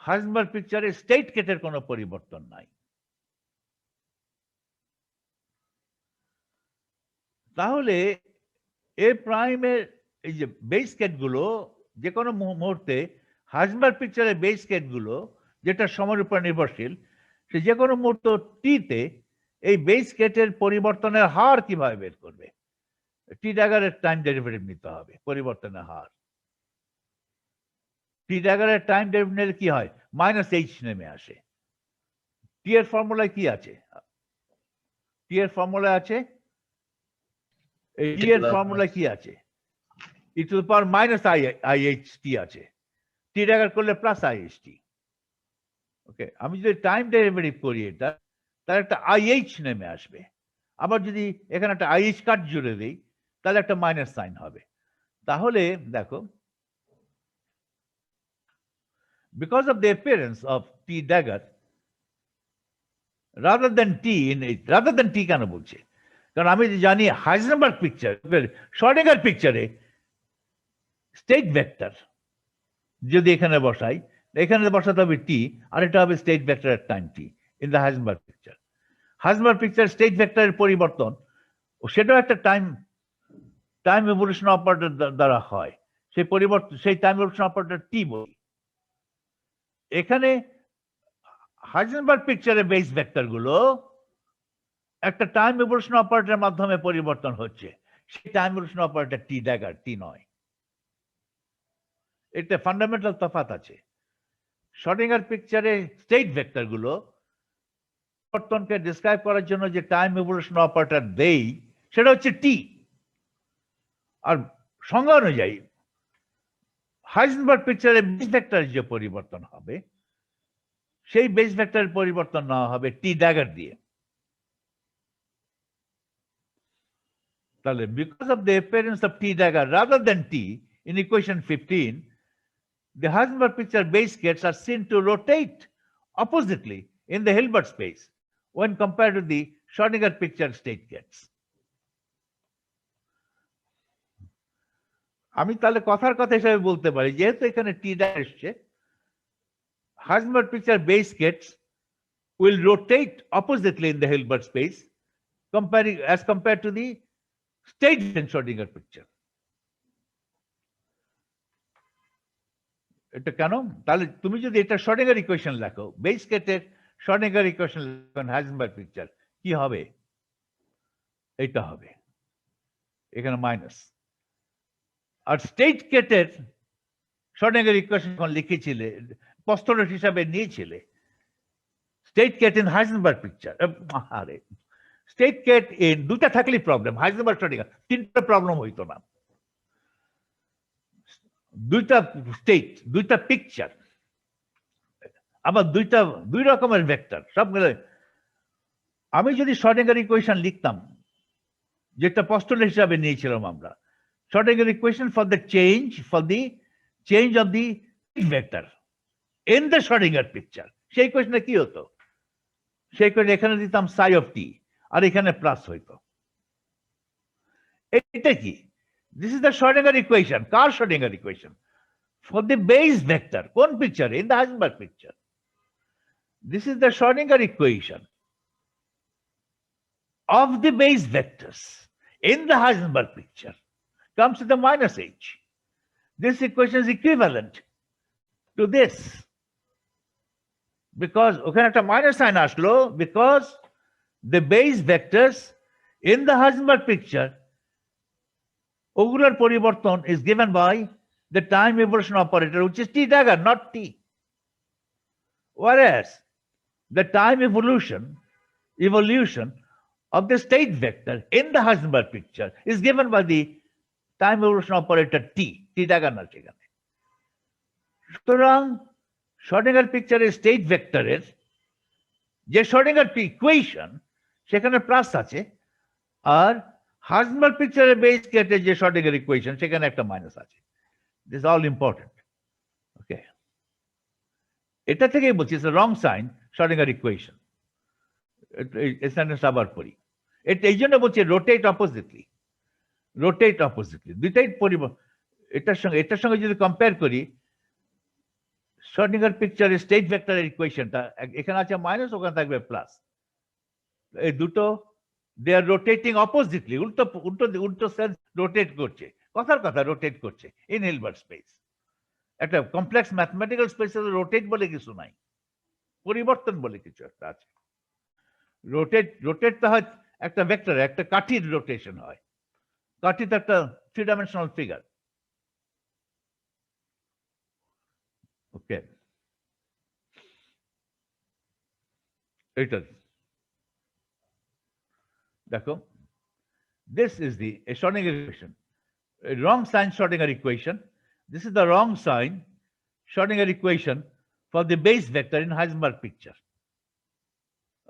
S1: Heisenberg picture state গেটের কোনো পরিবর্তন নাই। তাহলে এ প্রাইমের এই যে বেস কেট গুলো যে কোনো মুহূর্তে হাইজেনবার্গ পিকচারের বেস কেট গুলো যেটা সময়ের উপর নির্ভরশীল, সে যে কোনো মুহূর্ত টিতে এই বেস কেটের পরিবর্তনের হার কিভাবে বের করবে? টি ড্যাগারের টাইম ডেরিভেটিভ নিতে হবে, পরিবর্তনের হার। টি ড্যাগারের টাইম ডেরিভেটিভ নিলে কি হয়? -h নেমে আসে। টি এর ফর্মুলায় কি আছে? টি এর ফর্মুলা আছে, টি এর ফর্মুলা কি আছে? ই টু দ্য পাওয়ার -iht আছে। টি ড্যাগার করলে +iht। ওকে, আমি যদি টাইম ডেরিভেটিভ করি এটা, তাহলে একটা ih নেমে আসবে। আবার যদি এখানে একটা ih কাট জুড়ে দিই, তাহলে একটা মাইনাস সাইন হবে। তাহলে দেখো, because of the appearance of T dagger rather than T in it, rather than T কেন বলছে? কারণ আমি জানি হাইজেনবার্গ পিকচার, শ্রোডিঙ্গার পিকচারে স্টেট ভেক্টর যদি এখানে বসাই, এখানে বসাতে হবে টি, আর এটা হবে state vector at time T in the Heisenberg picture. Heisenberg picture state ভেক্টরের পরিবর্তন সেটাও একটা টাইম ইভলিউশন অপারেটর দ্বারা হয়। সেই পরিবর্তন, সেই টাইম ইভলিউশন অপারেটর টি বলি। এখানে হাইজেনবার্গ পিকচারের বেস ভেক্টর গুলো একটা টাইম ইভলিউশন অপারেটরের মাধ্যমে পরিবর্তন হচ্ছে। সেই টাইম ইভলিউশন অপারেটর টি ড্যাগার, টি নয়। এটা ফান্ডামেন্টাল তফাৎ আছে। শ্রোডিঙ্গার পিকচারে স্টেট ভেক্টর গুলো পরিবর্তনকে ডিসক্রাইব করার জন্য যে টাইম ইভলিউশন অপারেটর দেই, সেটা হচ্ছে টি। আর সংজ্ঞা অনুযায়ী হাইজেনবার্গ পিকচারে বেস ভেক্টর যে পরিবর্তন হবে সেই বেস ভেক্টরের পরিবর্তন নেওয়া হবে টি ড্যাগার দিয়ে। তাহলে because of the appearance of T dagger rather than T in equation 15, the Heisenberg picture base gates are seen to rotate oppositely in the Hilbert space when compared to the Schrodinger picture state gates. আমি তাহলে কথার কথা হিসেবে বলতে পারি যেহেতু এখানে টি ড্যাগার এসছে, Heisenberg picture base gates will rotate oppositely in the Hilbert space as compared to the state Schrodinger picture. এটা কেন? তাহলে তুমি যদি এটা Schrodinger ইকুয়েশন লেখো, বেস গেটের Schrodinger ইকুয়েশন লেখো হাইজেনবার্গ পিকচার, কি হবে? এটা হবে, এখানে মাইনাস। আর স্টেট গেটের Schrodinger ইকুয়েশন যখন লিখেছিলে, পস্তুলেট হিসাবে নিয়েছিলে state get in Heisenberg picture, আরে স্টেট গেট ইন দুটা থাকলেই প্রবলেম, হাইজেনবার্গ Schrodinger তিনটা প্রবলেম হইতো না। দুইটা স্টেট, দুইটা পিকচার, আবার দুই রকমের ভেক্টর, সব মিলে আমি যদি Schrodinger ইকুয়েশন লিখতাম, যেটা পস্তুলেট হিসাবে নিয়েছিলাম আমরা, Schrodinger equation for the change of the vector in the Schrodinger picture, সেই ইকুয়েশনে কি হতো? সেই ইকুয়েশন এখানে দিতাম সাই অফ টি, আর এখানে প্লাস হইতো। এটা কি? This is the Schrodinger equation. Car Schrodinger equation? For the base vector. কোন picture? In the Heisenberg picture. This is the Schrodinger equation of the base vectors in the Heisenberg picture. Comes to the minus h. This equation is equivalent to this. Because ওখানে একটা minus sign আসলো, because the base vectors in the Heisenberg picture ocular পরিবর্তন is given by the time evolution operator, which is t dagger, not t. Whereas the time evolution of the state vector in the Heisenberg picture is given by the time evolution operator t dagger না সেখানে। সুতরাং Schrodinger পিকচারের স্টেট ভেক্টরের যে Schrodinger ইকুয়েশন সেখানে প্লাস আছে, আর Heisenberg পিকচারের বেস গেটের যে Schrodinger ইকুয়েশন সেখানে একটা মাইনাস আছে। This all important. ওকে, এটা থেকেই বলছি রং সাইন Schrodinger ইকুয়েশন। সেন্টেন্স আবার পড়ি, এটা এই জন্য বলছি রোটেট অপোজিটলি, দুইটাই এটার সঙ্গে যদি কম্পেয়ার করি, Schrodinger পিকচারের স্টেট ভেক্টরের ইকুয়েশনটা এখানে আছে মাইনাস, ওখানে থাকবে প্লাস। এই দুটো they are rotating oppositely, উল্টো সেন্স রোটেট করছে, কথার কথা রোটেট করছে ইন হিলবার্ট স্পেস। একটা কমপ্লেক্স ম্যাথমেটিক্যাল স্পেসে রোটেট বলে কিছু নাই, পরিবর্তন বলে কিছু একটা আছে। রোটেট তো হয় একটা ভেক্টর, একটা কাঠির রোটেশন হয়, কাঠি তো একটা 3 ডাইমেনশনাল ফিগার। ওকে, এটা দেখো, this is the Schrodinger equation, a wrong sign Schrodinger equation. This is the wrong sign Schrodinger equation for the base vector in Heisenberg picture.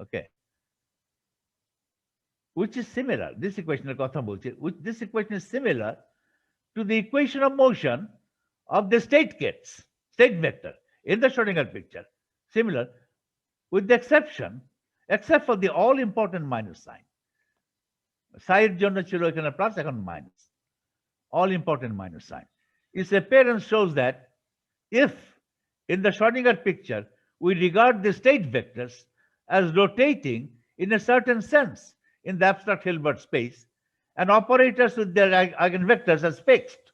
S1: Okay, which is similar, this equation this equation is similar to the equation of motion of the state vector in the Schrodinger picture, similar with the except for the all important minus sign. Side জন্য ছিল এখানে প্লাস, এখন minus, all important minus sign. Its appearance shows that if in the Schrodinger picture we regard the state vectors as rotating in a certain sense in the abstract Hilbert space and operators with their eigenvectors as fixed,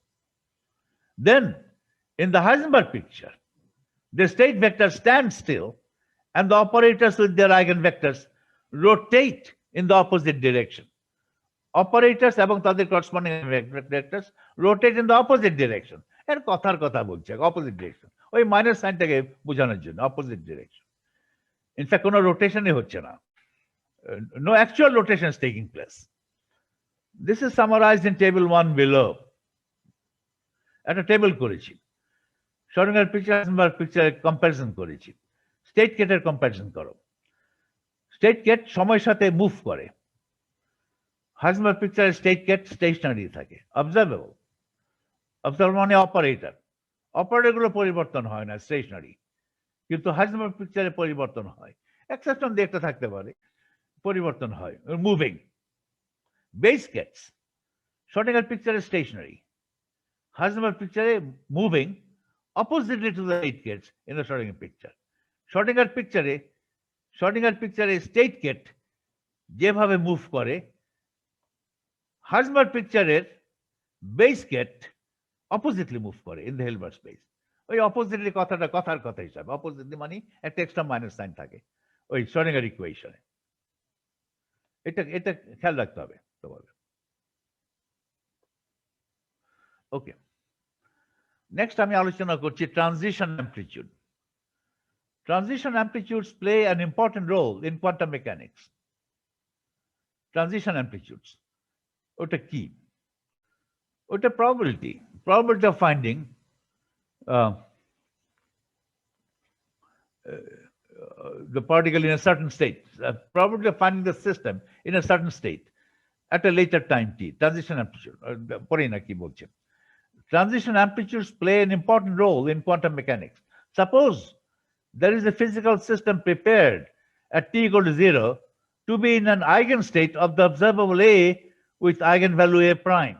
S1: then in the Heisenberg picture the state vectors stand still and the operators with their eigenvectors rotate in the opposite direction. Operators এবং তাদের corresponding vectors rotate in the opposite direction. এর কথার কথা বলছে, opposite direction, ওই মাইনাস সাইনটাকে বোঝানোর জন্য opposite direction. In fact, কোনো রোটেশনই হচ্ছে না, no actual rotation is taking place. This is summarized in table 1 below. একটা টেবিল করেছি, শর্ডিঙ্গার পিকচার হাইজেনবার্গ পিকচারের কম্প্যারিজন করেছি। স্টেট কেটের কম্প্যারিজন করো। স্টেট কেট সময়ের সাথে মুভ করে, হাইজেনবার্গ পিকচারের স্টেট কেট স্টেশনারি থাকে, অবজারভেবল। অবজারভেবল মানে অপারেটর, অপারেটরগুলো পরিবর্তন হয় না, স্টেশনারি। কিন্তু হাইজেনবার্গ পিকচারে পরিবর্তন হয়, এক্সেপশন দিয়ে একটা থাকতে পারে, পরিবর্তন হয়, মুভিং। বেস কেটস শর্ডিঙ্গার পিকচারে স্টেশনারি, হাইজেনবার্গ পিকচারে moving oppositely to the state gets in the Schrodinger picture. Schrodinger picture state get যেভাবে মুভ করে, হাইজেনবার্গ পিকচারের বেস গেট অপোজিটলি মুভ করে ইন দ্য হিলবার্ট স্পেস। ওই অপোজিটলি কথাটা কথার কথা হিসাবে, অপোজিটলি মানে একটা এক্সট্রা মাইনাস সাইন থাকে ওই শ্রোডিঙ্গার ইকুয়েশনে। এটা খেয়াল রাখতে হবে তোমাদের। ওকে, নেক্সট আমি আলোচনা করছি transition amplitude. Transition amplitudes play an important role in quantum mechanics. Transition amplitudes, ওটা কি? ওটা probability of finding the particle in a certain state, probability of finding the system in a certain state at a later time t. Transition amplitude, পড়ি না কি বলছে। Transition amplitudes play an important role in quantum mechanics. Suppose there is a physical system prepared at t equal to 0 to be in an eigenstate of the observable A with eigenvalue A prime.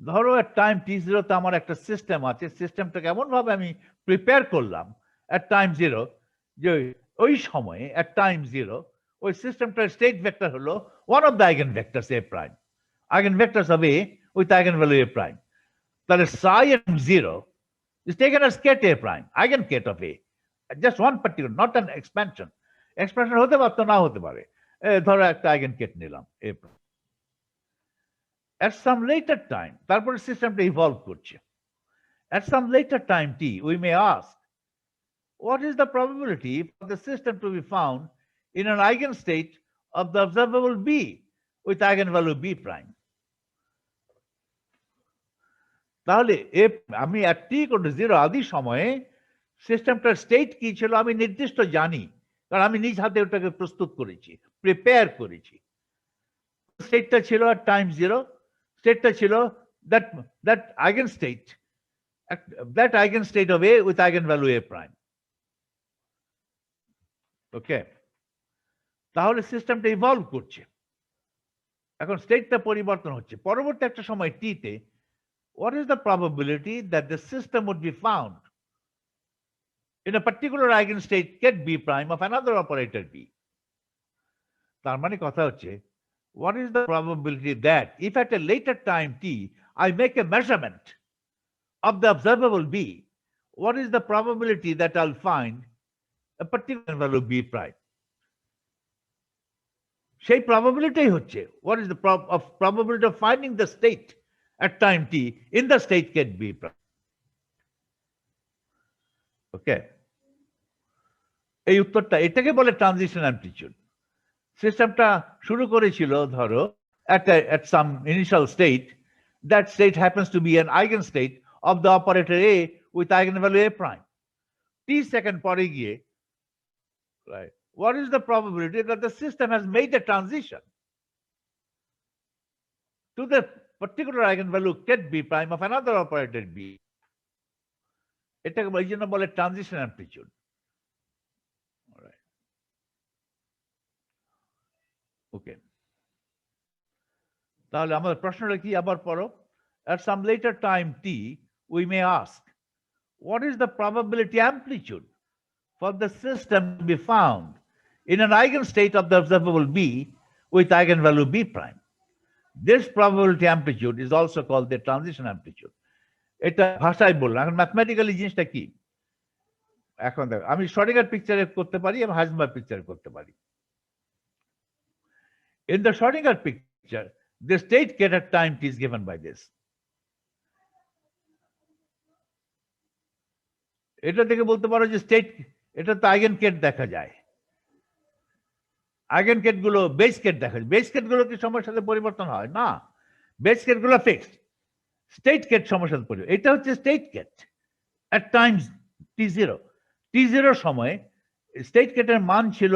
S1: ধরো at time t0 তে আমার একটা সিস্টেম আছে, সিস্টেমটাকে এমন ভাবে আমি প্রিপেয়ার করলাম at time 0 যে ওই সময়ে at time 0 ওই সিস্টেমটার স্টেট ভেক্টর হলো one of the eigenvectors A prime, eigenvectors of A with eigenvalue A prime. তাহলে psi and 0 is taken as ket A prime, eigenket of A, just one particular, not an expansion. Expansion হতে পারতো, না হতে পারে। ধরো একটা eigenket নিলাম A prime. At some later time, তারপরে সিস্টেমটা ইভলভ করছে। At some later time t, we may ask, what is the probability for the system to be found in an eigenstate of the observable B with eigenvalue B prime? তাহলে আমি at t equal to 0 আদি সময়ে সিস্টেমটার স্টেট কি ছিল আমি নির্দিষ্ট জানি, কারণ আমি নিজ হাতে ওটাকে প্রস্তুত করেছি, প্রিপেয়ার করেছি। স্টেটটা ছিল at time 0, স্টেটটা ছিল that eigenstate of A with eigenvalue A prime. ওকে, তাহলে সিস্টেমটা ইভলভ করছে, এখন স্টেটটা পরিবর্তন হচ্ছে। পরবর্তী একটা সময় t তে what is the probability that the system would be found in a particular eigenstate ket B prime of another operator B? তার মানে কথা হচ্ছে, what is the probability that if at a later time t I make a measurement of the observable B, what is the probability that I'll find a particular value B prime? সেই probability হচ্ছে what is the probability of finding the state at time t in the state ket B prime. ওকে, এই উত্তরটা, এটাকে বলে ট্রানজিশন অ্যামপ্লিটিউড। সিস্টেমটা শুরু করেছিল ধরো at some initial state, that state happens to be an eigenstate of the operator A with eigenvalue A prime. T second পরে গিয়ে, right, what is the probability that the system has made a transition to the particular eigenvalue ket B prime of another operator B? এটাকে এই জন্য বলে ট্রানজিশন অ্যামপ্লিটিউড। ওকে, তাহলে আমাদের প্রশ্নটা কি আবার পড়ো। At some later time t, we may ask, what is the probability amplitude for the system to be found in an eigenstate of the observable B with eigenvalue B prime? This probability amplitude is also called the transition amplitude. এটা ভাষায় বললাম, এখন ম্যাথমেটিক্যালি জিনিসটা কি? এখন দেখো, আমি শ্রোডিঙ্গার পিকচারে করতে পারি এবং হাইজেনবার্গ পিকচারে করতে পারি। In the Schrodinger picture, the state ket at time t is given by this. এটা থেকে বলতে পারো যে স্টেট, এটা তো আইগেন কেট দেখা যায়, আইগেন কেট গুলো বেস কেট দেখা যায়। বেস কেট গুলো কি সময়ের সাথে পরিবর্তন হয় না, বেস কেট গুলো ফিক্সড, স্টেট কেট সমস্যা পড়বে। এটা হচ্ছে state Kate at times t0, t0 সময়ে স্টেট কেটের মান ছিল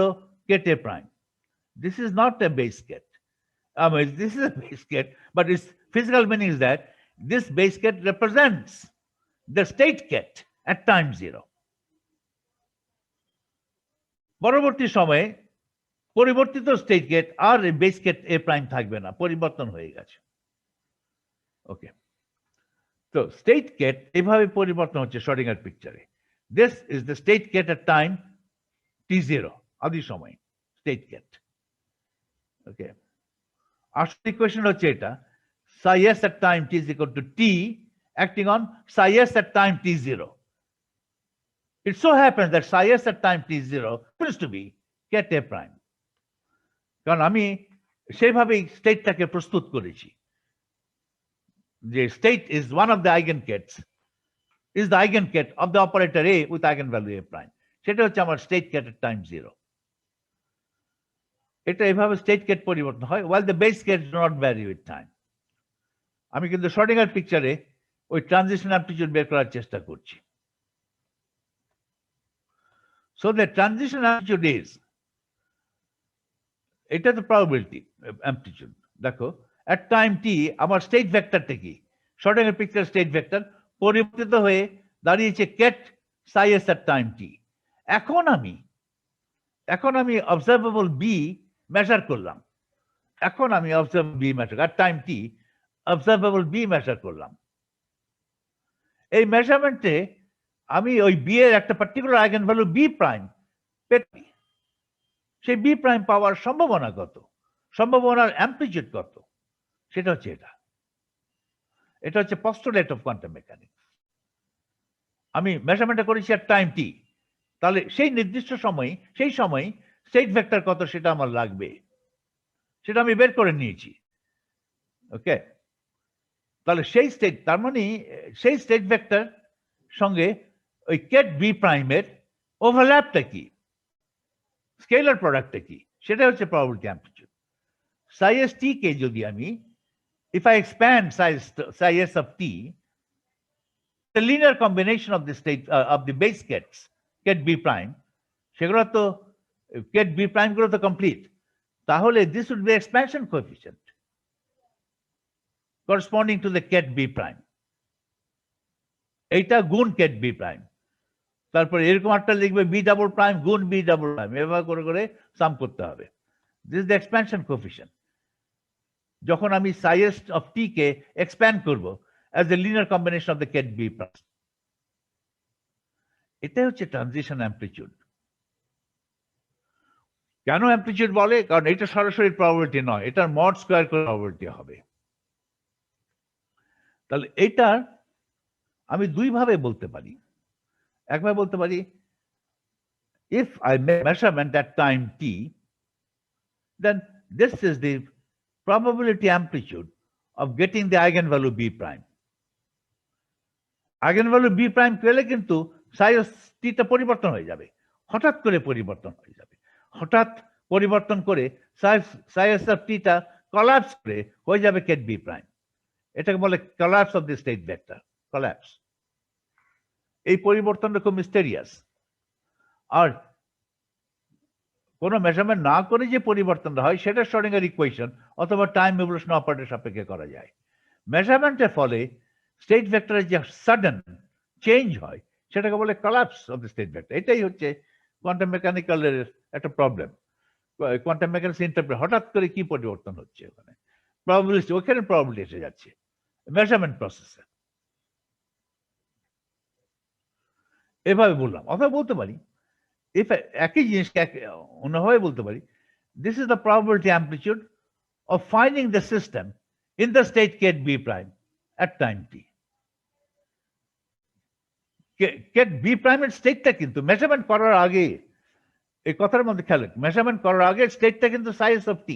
S1: ket a prime. This is not a base ket. This is a base ket, but its physical meaning is that this base ket represents the state ket at time 0. পরবর্তী সময়ে পরিবর্তিত স্টেট কেট আর বেস কেট এ প্রাইম থাকবে না, পরিবর্তন হয়ে গেছে। ওকে, তো স্টেট কেট এভাবে পরিবর্তন হচ্ছে শ্রোডিঙ্গার পিকচারে। This is the state ket at time t0, আদি সময় স্টেট কেট। ওকে, আসল ইকুয়েশন হচ্ছে এটা, psi s at time t is equal to t acting on psi s at time t0. It so happens that psi s at time t0 happens to be ket a prime. কারণ আমি সেইভাবেই স্টেটটাকে প্রস্তুত করেছি যে state is one of the eigenkets, is the eigenket of the operator a with eigenvalue a prime. সেটা হচ্ছে আমার স্টেট কেট এট টাইম 0। এটা এভাবে স্টেট কেট পরিবর্তন হয়, while the base ket do not vary with time. আমি কিন্তু শ্রোডিঙ্গার পিকচারে ওই ট্রানজিশন অ্যামপ্লিটিউড বের করার চেষ্টা করছি। So the transition amplitude is, এটা তো প্রবাবিলিটি অ্যামপ্লিটিউড। দেখো at time t আমার স্টেট ভেক্টরটা কি, শ্রোডিঙ্গার পিকচার স্টেট ভেক্টর পরিবর্তিত হয়ে দাঁড়িয়েছে ket psi s at time t। এখন আমি অবজারভেবল বি মেজার করলাম, এখন আমি observable B measure at time t observable B measure করলাম। এই মেজারমেন্টে আমি ওই বি এর একটা পার্টিকুলার আইগেনভ্যালু বি প্রাইম পেতে, সেই বি প্রাইম পাওয়ার সম্ভাবনা কত, সম্ভাবনার অ্যামপ্লিটিউড কত, সেটা হচ্ছে এটা হচ্ছে পস্টুলেট অফ কোয়ান্টাম মেকানিক্স। আমি মেজারমেন্টটা করেছি at টাইম টি, তাহলে সেই নির্দিষ্ট সময়, সেই সময় স্টেট ভেক্টর কত সেটা আমার লাগবে, সেটা আমি বের করে নিয়েছি। ওকে, তাহলে সেই স্টেট, তার মানে সেই স্টেট ভেক্টর সঙ্গে ওই কেট বি প্রাইমের ওভারল্যাপটা কি, স্কেলার প্রোডাক্টটা কি, সেটা হচ্ছে probability amplitude. psi s t কে যদি আমি, if I expand psi s of t, the linear combination of the state of the base kets ket b prime, সেগুলো তো ket b prime গুলো তো কমপ্লিট, তাহলে this would be expansion coefficient corresponding to the ket b prime. এইটা গুণ ket b prime, তারপরে এরকম একটা লিখবে বি ডাবল প্রাইম গুণ বি ডাবল প্রাইম, এভাবে করে করে সাম করতে হবে। This is the expansion coefficient. যখন আমি psi s of t কে এক্সপ্যান্ড করব as a linear combination of the ket b prime, এটাই হচ্ছে ট্রানজিশন অ্যামপ্লিটিউড। কেন অ্যামপ্লিটিউড বলে? কারণ এটা সরাসরি প্রবাবিলিটি নয়, এটার মড স্কয়ার করে প্রবাবিলিটি হবে। তাহলে এটা আমি দুই ভাবে বলতে পারি। একভাবে বলতে পারি, if I make measurement at time t, then this is the probability amplitude of getting the eigenvalue b prime. Eigenvalue b prime পেলে কিন্তু psi s t টা পরিবর্তন হয়ে যাবে, হঠাৎ করে পরিবর্তন হয়ে যাবে, হঠাৎ পরিবর্তন করে psi s of t টা কলাপস করে হয়ে যাবে ket b prime। এটাকে বলে collapse of the state vector, collapse. এই পরিবর্তনটা খুব মিস্টেরিয়াস। আর কোন মেজারমেন্ট না করে যে পরিবর্তনটা হয় সেটা শ্রোডিঙ্গার ইকুয়েশন অথবা টাইম ইভলিউশন অপারেটর সাপেক্ষে করা যায়। মেজারমেন্টের ফলে স্টেট ভেক্টরের যে সাডেন চেঞ্জ হয় সেটাকে বলে collapse of the state vector. এটাই হচ্ছে কোয়ান্টাম মেকানিক্যালের একটা প্রবলেম। কোয়ান্টাম মেকানিক্স ইন্টারপ্রেট, হঠাৎ করে কি পরিবর্তন হচ্ছে ওখানে, প্রবাবিলিটি, ওখানে প্রবাবিলিটি এসে যাচ্ছে মেজারমেন্ট প্রসেসে। এভাবে বললাম। অথবা বলতে পারি, একই জিনিসকে অন্যভাবে বলতে পারি, this is the probability amplitude of finding the system in the state ket b prime at time t. ket b prime এর স্টেটটা কিন্তু মেজারমেন্ট করার আগে, এই কথার মধ্যে খেয়াল, মেজারমেন্ট করার আগে স্টেটটা কিন্তু psi s of t।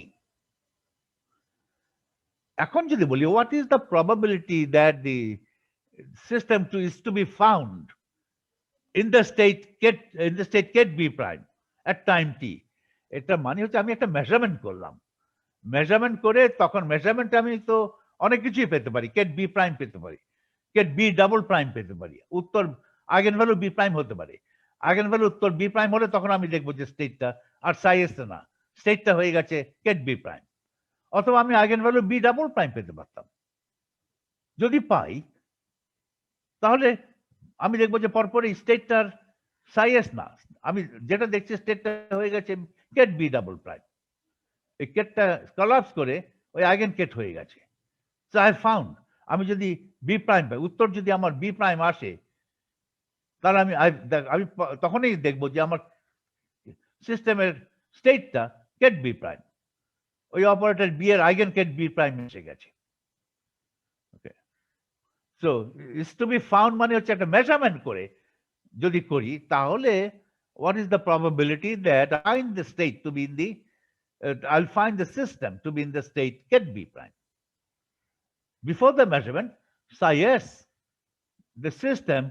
S1: এখন যদি বলি what is the probability that the system is to be found in the state ket b prime at time t, এটা মানে হচ্ছে আমি একটা মেজারমেন্ট করলাম, মেজারমেন্ট করে তখন মেজারমেন্ট আমি তো অনেক কিছুই পেতে পারি, কেট বি প্রাইম পেতে পারি, কেট বি ডাবল প্রাইম পেতে পারি, উত্তর আইগেন ভ্যালু বি প্রাইম হতে পারে। আইগেন ভ্যালু উত্তর বি প্রাইম হলে তখন আমি দেখবো যে স্টেটটা আর সাইএস না, স্টেটটা হয়ে গেছে কেট বি প্রাইম। অথবা আমি eigenvalue B double prime পেতে পারতাম। যদি পাই তাহলে আমি দেখবো যে পরপরই স্টেটটার সাইএস না, আমি যেটা দেখছি স্টেটটা হয়ে গেছে কেট বি ডাবল প্রাইম। এই কেটটা কলাপস করে ওই আইগেন কেট হয়ে গেছে। সো আই ফাউন্ড আমি যদি বি প্রাইম পাই, উত্তর যদি আমার বি প্রাইম আসে, তাহলে আমি তখনই দেখবো যে আমার সিস্টেমের স্টেটটা কেট বি প্রাইম, ওই অপারেটর বি এর আইগেন কেট বি প্রাইম এসে গেছে। Okay, so is to be found মানে হচ্ছে একটা মেজারমেন্ট করে যদি করি, তাহলে what is the probability that I find the state to be in the I'll find the system to be in the state ket b prime. Before the measurement, psi s, the system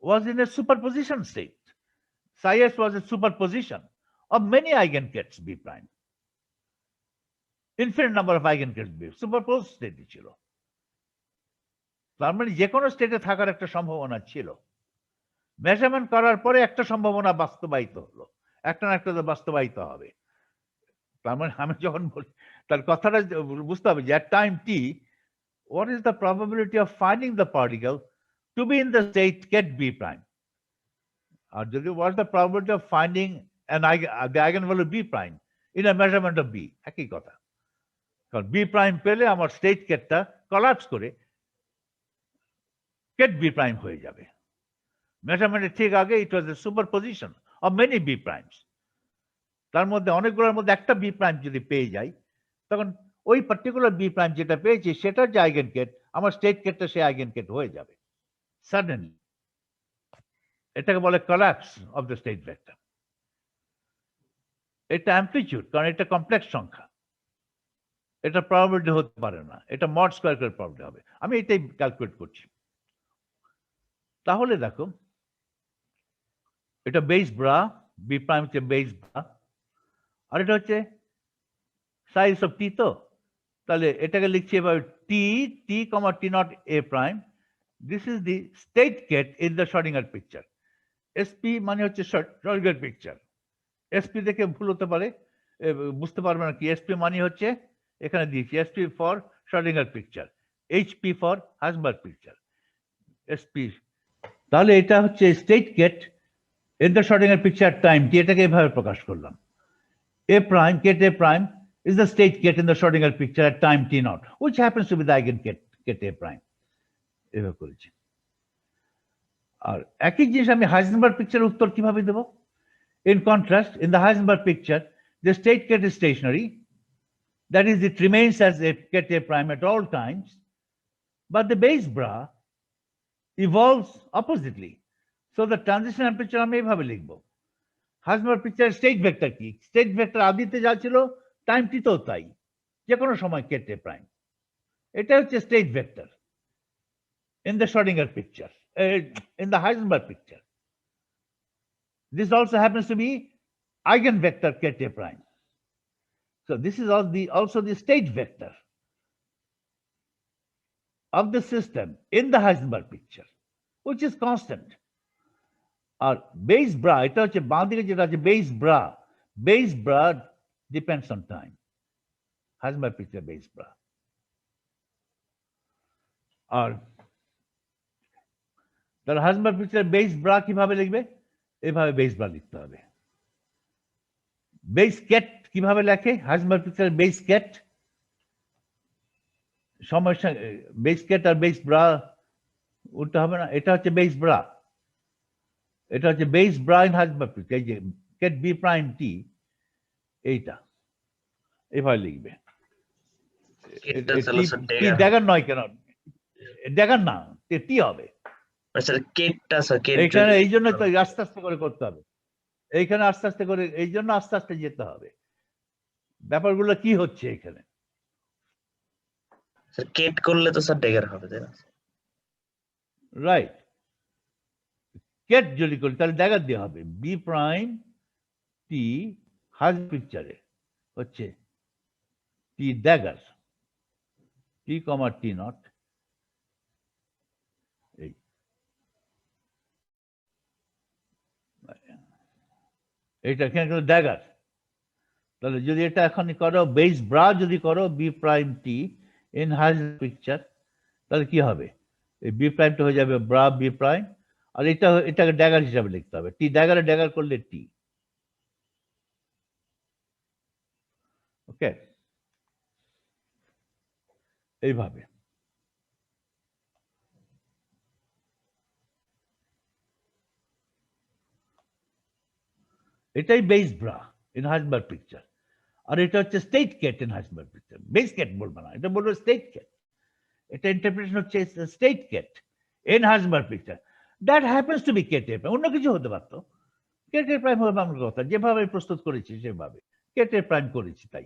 S1: was in a superposition state. Psi s was a superposition of many eigenkets b prime. Infinite number of eigenkets b, superposed state ছিল। তার মানে যে কোনো স্টেটে থাকার একটা সম্ভাবনা ছিল। মেজারমেন্ট করার পরে একটা সম্ভাবনা বাস্তবায়িত হলো, একটা না একটা তো বাস্তবায়িত হবে। তার মানে আমি যখন বলি তার কথাটা বুঝতে হবে যে at time t what is the probability of finding the particle to be in the state ket b prime, আর যদি what is the probability of finding the eigenvalue b prime in a measurement of b, একই কথা। কারণ b prime পেলে আমার স্টেট কেটটা কলাপস করে ket b prime হয়ে যাবে। মেজারমেন্টের ঠিক আগে it was a superposition of many B primes. তার মধ্যে অনেকগুলোর মধ্যে একটা বি প্রাইম যদি পেয়ে যাই, তখন ওই পার্টিকুলার বি প্রাইম যেটা পেয়েছি সেটার যে আইগেন কেট, আমার স্টেট কেটটা সে আইগেন কেট হয়ে যাবে সাডেনলি। এটাকে বলে collapse of the state vector. এটা অ্যামপ্লিটিউড, কারণ এটা কমপ্লেক্স সংখ্যা, এটা প্রবাবিলিটি হতে পারে না, এটা মড স্কয়ার করে প্রবাবিলিটি হবে। আমি এটাই ক্যালকুলেট করছি। তাহলে দেখো এটা বেস ব্রা, বি প্রাইম হচ্ছে বেস ব্রা, আর এটা হচ্ছে সাইজ অফ টি। তো তাহলে এটাকে লিখছি এভাবে T T comma T naught A prime, this is the state ket in the Schrodinger picture. SP মানে হচ্ছে শর্ডিঙ্গার পিকচার। এসপি দেখে ভুল হতে পারে, বুঝতে পারবে না কি এসপি মানে হচ্ছে, এখানে দিয়েছি SP for Schrodinger picture, HP for Heisenberg picture, SP. তাহলে এটা হচ্ছে state ket in the Schrodinger picture time t, এটাকে এভাবে প্রকাশ করলাম। a prime ket a prime is the state ket in the Schrodinger picture at time t naught, which happens to be the eigen ket a prime, এভাবে করেছি। আর একই জিনিস আমি হাইজেনবার্গ পিকচারের উত্তর কিভাবে দেব? in contrast, in the Heisenberg picture the state ket is stationary, that is it remains as a ket a prime at all times, but the base bra evolves oppositely. So the transition temperature আমি এইভাবে লিখবো। হাইজেনবার্গ পিকচার স্টেট ভেক্টর কি? স্টেট ভেক্টর আদিতে যা ছিল টাইম টিতেও তাই, যে কোনো সময় কেট এ প্রাইম। এটা হচ্ছে state vector in the Schrodinger picture, in the Heisenberg picture. This also happens to be eigenvector ket a prime. So this is also the state vector of the system in the Heisenberg picture, which is constant. আর বেস ব্রা, এটা হচ্ছে বাঁ দিকে যেটা আছে base bra depends on time. Heisenberg picture base bra. আর তাহলে হাইজেনবার্গ পিকচার বেস ব্রা কিভাবে লিখবে? এভাবে বেস ব্রা লিখতে হবে। বেস কেট কিভাবে লেখে? হাইজেনবার্গ পিকচার বেস কেট সমস্যা, বেস কেট আর বেস ব্রা উল্টা হবে না, এটা হচ্ছে বেস ব্রা, এটা হচ্ছে base bra in Heisenberg picture. এই যে কেট বি প্রাইম টি, এইটা এভাবে লিখবে। ড্যাগার নয় কেন? ড্যাগার না, টি হবে এইখানে। এই জন্য তো আস্তে আস্তে করে করতে হবে, এইখানে আস্তে আস্তে করে, এই জন্য আস্তে আস্তে যেতে হবে। ব্যাপারগুলো কি হচ্ছে এখানে?
S2: কেট করলে তো স্যার ড্যাগার হবে, তাই না?
S1: রাইট, কেট যদি করি তাহলে ড্যাগার দিয়ে হবে। বি প্রাইম টি হাইজেনবার্গ পিকচারে হচ্ছে টি ড্যাগার, টি comma t naught এই এটা এখানে ড্যাগার, তাহলে যদি এটা এখনই করো বেস ব্রা যদি করো বি প্রাইম টি ইন হাজ পিকচার, তাহলে কি হবে? এই বি প্রাইমটা হয়ে যাবে ব্রা বি প্রাইম, আর এটাকে ড্যাগার হিসাবে লিখতে হবে। টি ড্যাগারে ড্যাগার করলে টি। ওকে, এইভাবে এটাই base bra in Heisenberg picture. আর এটা হচ্ছে state ket in Heisenberg picture. Base ket বলবো না, এটা বলবো স্টেট কেট। এটা ইন্টারপ্রিটেশন হচ্ছে state ket in Heisenberg picture. That happens to be কেটে প্রাইম, অন্য কিছু হতে পারতো। কেটে প্রাইম হবে আমার কথা, যেভাবে প্রস্তুত করেছি সেভাবে কেটে প্রাইম করেছি, তাই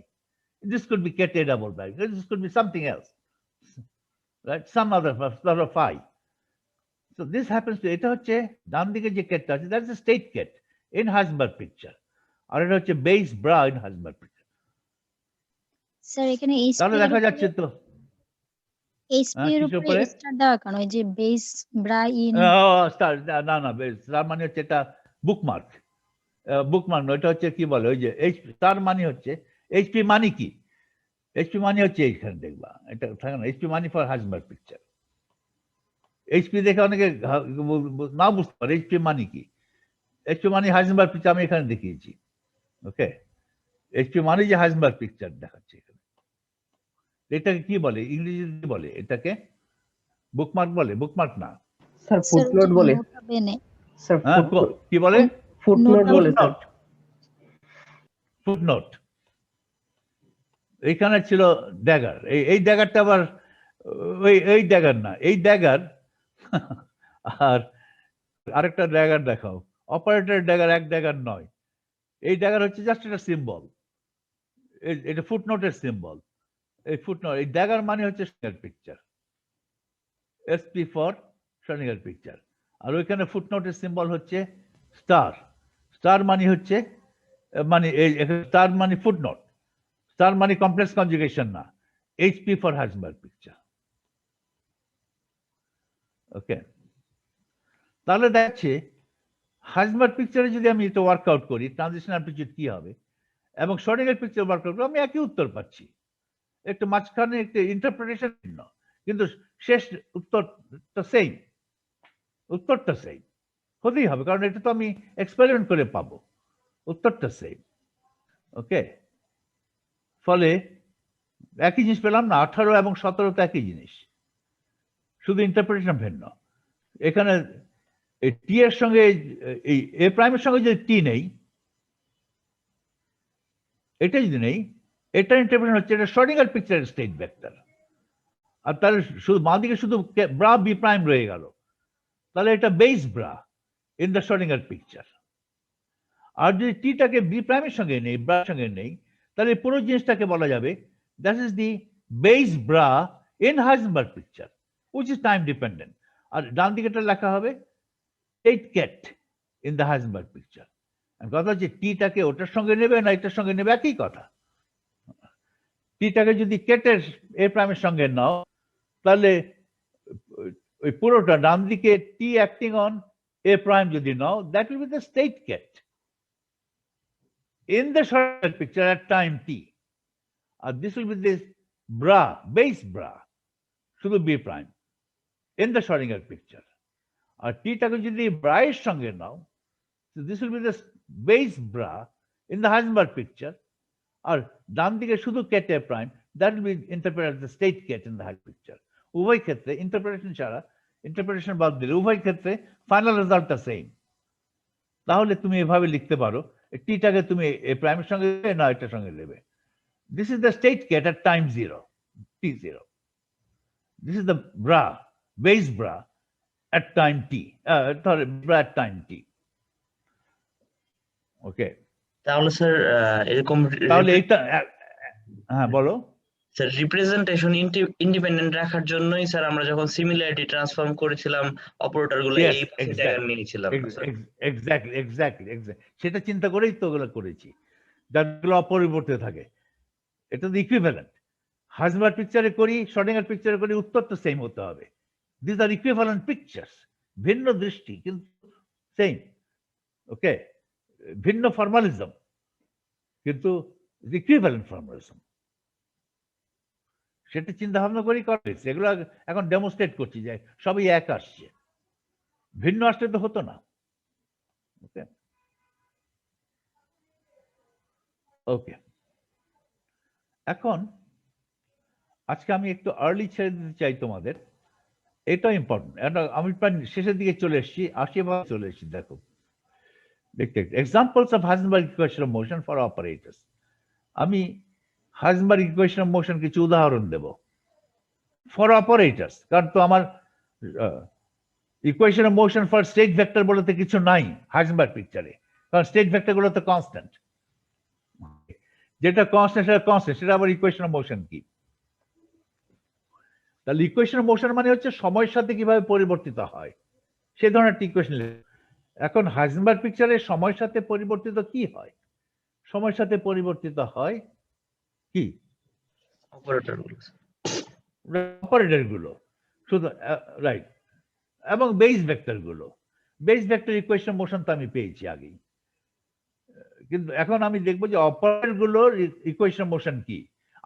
S1: this could be কেটে double prime, this could be something else, right? Some other sort of phi. So this happens to, এটা হচ্ছে ডান দিকে যে কেটটা আছে, that's a state ket in Heisenberg picture, আর এটা হচ্ছে base bra in Heisenberg picture।
S3: Sir এখানে
S1: তাহলে দেখা যাচ্ছে তো
S3: এইচপি এর উপরে স্টার দেওয়া কেন? ওই যে বেস ব্রা ইন
S1: স্টার, না বেস স্টার মানে হচ্ছে এটা বুকমার্ক। বুকমার্ক নয়, এটা হচ্ছে কি বলে ওই যে এইচপি স্টার মানে হচ্ছে এইচপি মানে কি? এইচপি মানে হচ্ছে এইখানে দেখবা এটা থাকে না, এইচপি মানে ফর Heisenberg picture। এইচপি দেখে অনেকে না বুঝতে পারে এইচপি মানে কি। এইচপি মানে Heisenberg picture, আমি এখানে দেখিয়েছি। ওকে, এইচপি মানে যে Heisenberg picture দেখাচ্ছে এখানে। এটাকে কি বলে ইংরেজিতে, কি বলে এটাকে? বুকমার্ক বলে? বুকমার্ক না
S4: স্যার, ফুটনোট বলে। স্যার
S1: কি বলে?
S4: ফুটনোট বলে স্যার।
S1: ফুটনোট। এইখানে ছিল ড্যাগার, এই ড্যাগারটা আবার এই ড্যাগার না, এই ড্যাগার আর আরেকটা ড্যাগার দেখাও, অপারেটর ড্যাগার, এক ড্যাগার নয়। এই ড্যাগার হচ্ছে জাস্ট একটা সিম্বল, এটা ফুটনোটের সিম্বল। এই ফুটনোট, এই ড্যাগার মানে হচ্ছে Schrödinger picture, SP for Schrödinger picture. আর ওইখানে ফুটনোটের সিম্বল হচ্ছে স্টার। স্টার মানে হচ্ছে মানে স্টার মানে ফুটনোট, স্টার মানে কমপ্লেক্স কনজুগেশন না, HP for Heisenberg picture. Okay, তাহলে দেখছে Heisenberg পিকচারে যদি আমি এটা ওয়ার্কআউট করি ট্রানজিশন অ্যামপ্লিটিউড কি হবে, এবং Schrödinger পিকচার ওয়ার্কআউট করি, আমি একই উত্তর পাচ্ছি। একটু মাঝখানে একটা ইন্টারপ্রিটেশন ভিন্ন, কিন্তু শেষ উত্তরটা সেম, উত্তরটা সেম হতেই হবে, কারণ এটা তো আমি এক্সপেরিমেন্ট করে পাবো, উত্তরটা সেম। ওকে, ফলে একই জিনিস পেলাম না, 18 এবং 17 তো একই জিনিস, শুধু ইন্টারপ্রিটেশন ভিন্ন। এখানে টি এর সঙ্গে এই এ প্রাইমের সঙ্গে যদি টি নেই, এটা যদি নেই, এটা ইন্টারপ্রিটেশন হচ্ছে এটা Schrödinger পিকচারের স্টেট ভেক্টর। আর তাহলে শুধু বাঁ দিকে শুধু ব্রা বি প্রাইম রয়ে গেল, তাহলে এটা base bra in the Schrödinger picture. আর যদি টিটাকে বি প্রাইমের সঙ্গে নেই, ব্রার সঙ্গে নেই, তাহলে পুরো জিনিসটাকে বলা যাবে that is the base bra in Heisenberg picture, which is time dependent. আর ডান দিকেটা লেখা হবে state ket in the Heisenberg picture. কথা হচ্ছে টিটাকে ওটার সঙ্গে নেবে না এটার সঙ্গে নেবে, একই কথা। টিটাকে যদি কেটের এ প্রাইমের সঙ্গে নাও, তাহলে ওই পুরোটা ডান দিকে T acting on A prime যদি নাও, that will be the state ket in the Schrödinger picture at time t. This will be this bra, base bra, শুধু b prime in the Schrödinger picture. আর t টাকে যদি bra এর সঙ্গে নাও, so this will be the base bra in the Heisenberg picture. আর ডান দিকে শুধু ket a prime, that will be interpreted as the state ket in the Heisenberg picture. উভয় ক্ষেত্রে ইন্টারপ্রিটেশন ছাড়া, ইন্টারপ্রিটেশন বাদ দিলে উভয় ক্ষেত্রে ফাইনাল রেজাল্টটা সেম। তাহলে তুমি এভাবে লিখতে পারো, টিটাকে তুমি এ প্রাইমের সঙ্গে না এটার সঙ্গে নেবে। This is the state ket at time 0, t0. This is the bra, base bra at time t, bra at time t। Okay,
S2: তাহলে স্যার এরকম,
S1: তাহলে এটা হ্যাঁ বলো
S2: স্যার রিপ্রেজেন্টেশন ইন্ডিপেন্ডেন্ট রাখার জন্যই স্যার আমরা যখন সিমিলারিটি ট্রান্সফর্ম করেছিলাম অপারেটর গুলো এই জায়গায় নিয়েছিলাম।
S1: এক্স্যাক্টলি সেটা চিন্তা করেই তো ওগুলো করেছি, যাগুলো অপরিবর্তিত থাকে। এটা তো ইকুইভ্যালেন্ট। হাইজেনবার্গ পিকচারে করি, শ্রোডিঙ্গার পিকচারে করি, উত্তর তো সেম হতে হবে। দিস আর ইকুইভ্যালেন্ট পিকচার্স, ভিন্ন দৃষ্টি কিন্তু সেম। ওকে, ভিন্ন ফর্মালিজম কিন্তু ইকুইভ্যালেন্ট ফর্মালিজম। সেটা চিন্তা ভাবনা করি করেছে, এগুলো এখন ডেমনস্ট্রেট করছি যে সবই এক আসছে, ভিন্ন আসলে তো হতো না। ওকে ওকে, এখন আজকে আমি একটু আর্লি ছেড়ে দিতে চাই তোমাদের, এটা ইম্পর্টেন্ট। আমি প্রায় শেষের দিকে চলে এসেছি, আশীর্বাদ চলে এসেছি। দেখো দেখতে examples of Heisenberg equation of motion for operators. আমি হাইজেনবার্গ ইকুয়েশন অফ মোশন কিছু উদাহরণ দেব ফর অপারেটরস, কারণ তো আমার equation of motion for state vector বলতে কিছু নাই হাইজেনবার্গ পিকচারে, কারণ স্টেট ভেক্টর গুলো তো কনস্ট্যান্ট। যেটা কনস্ট্যান্ট সেটা কনস্ট্যান্ট, সেটা আবার ইকুয়েশন অফ মোশন কি? তাহলে ইকুয়েশন অফ মোশন মানে হচ্ছে সময়ের সাথে কিভাবে পরিবর্তিত হয় সেই ধরনের ইকুয়েশন। এখন হাইজেনবার্গ পিকচারে সময়ের সাথে পরিবর্তিত কি হয়? সময়ের সাথে পরিবর্তিত হয় কি? অপারেটর গুলো শুধু, রাইট, এবং বেস ভেক্টর গুলো। Base vector equation of motion তো আমি পেয়েছি আগেই, কিন্তু এখন আমি দেখবো যে অপারেটর গুলোর ইকুয়েশন অফ মোশন কি।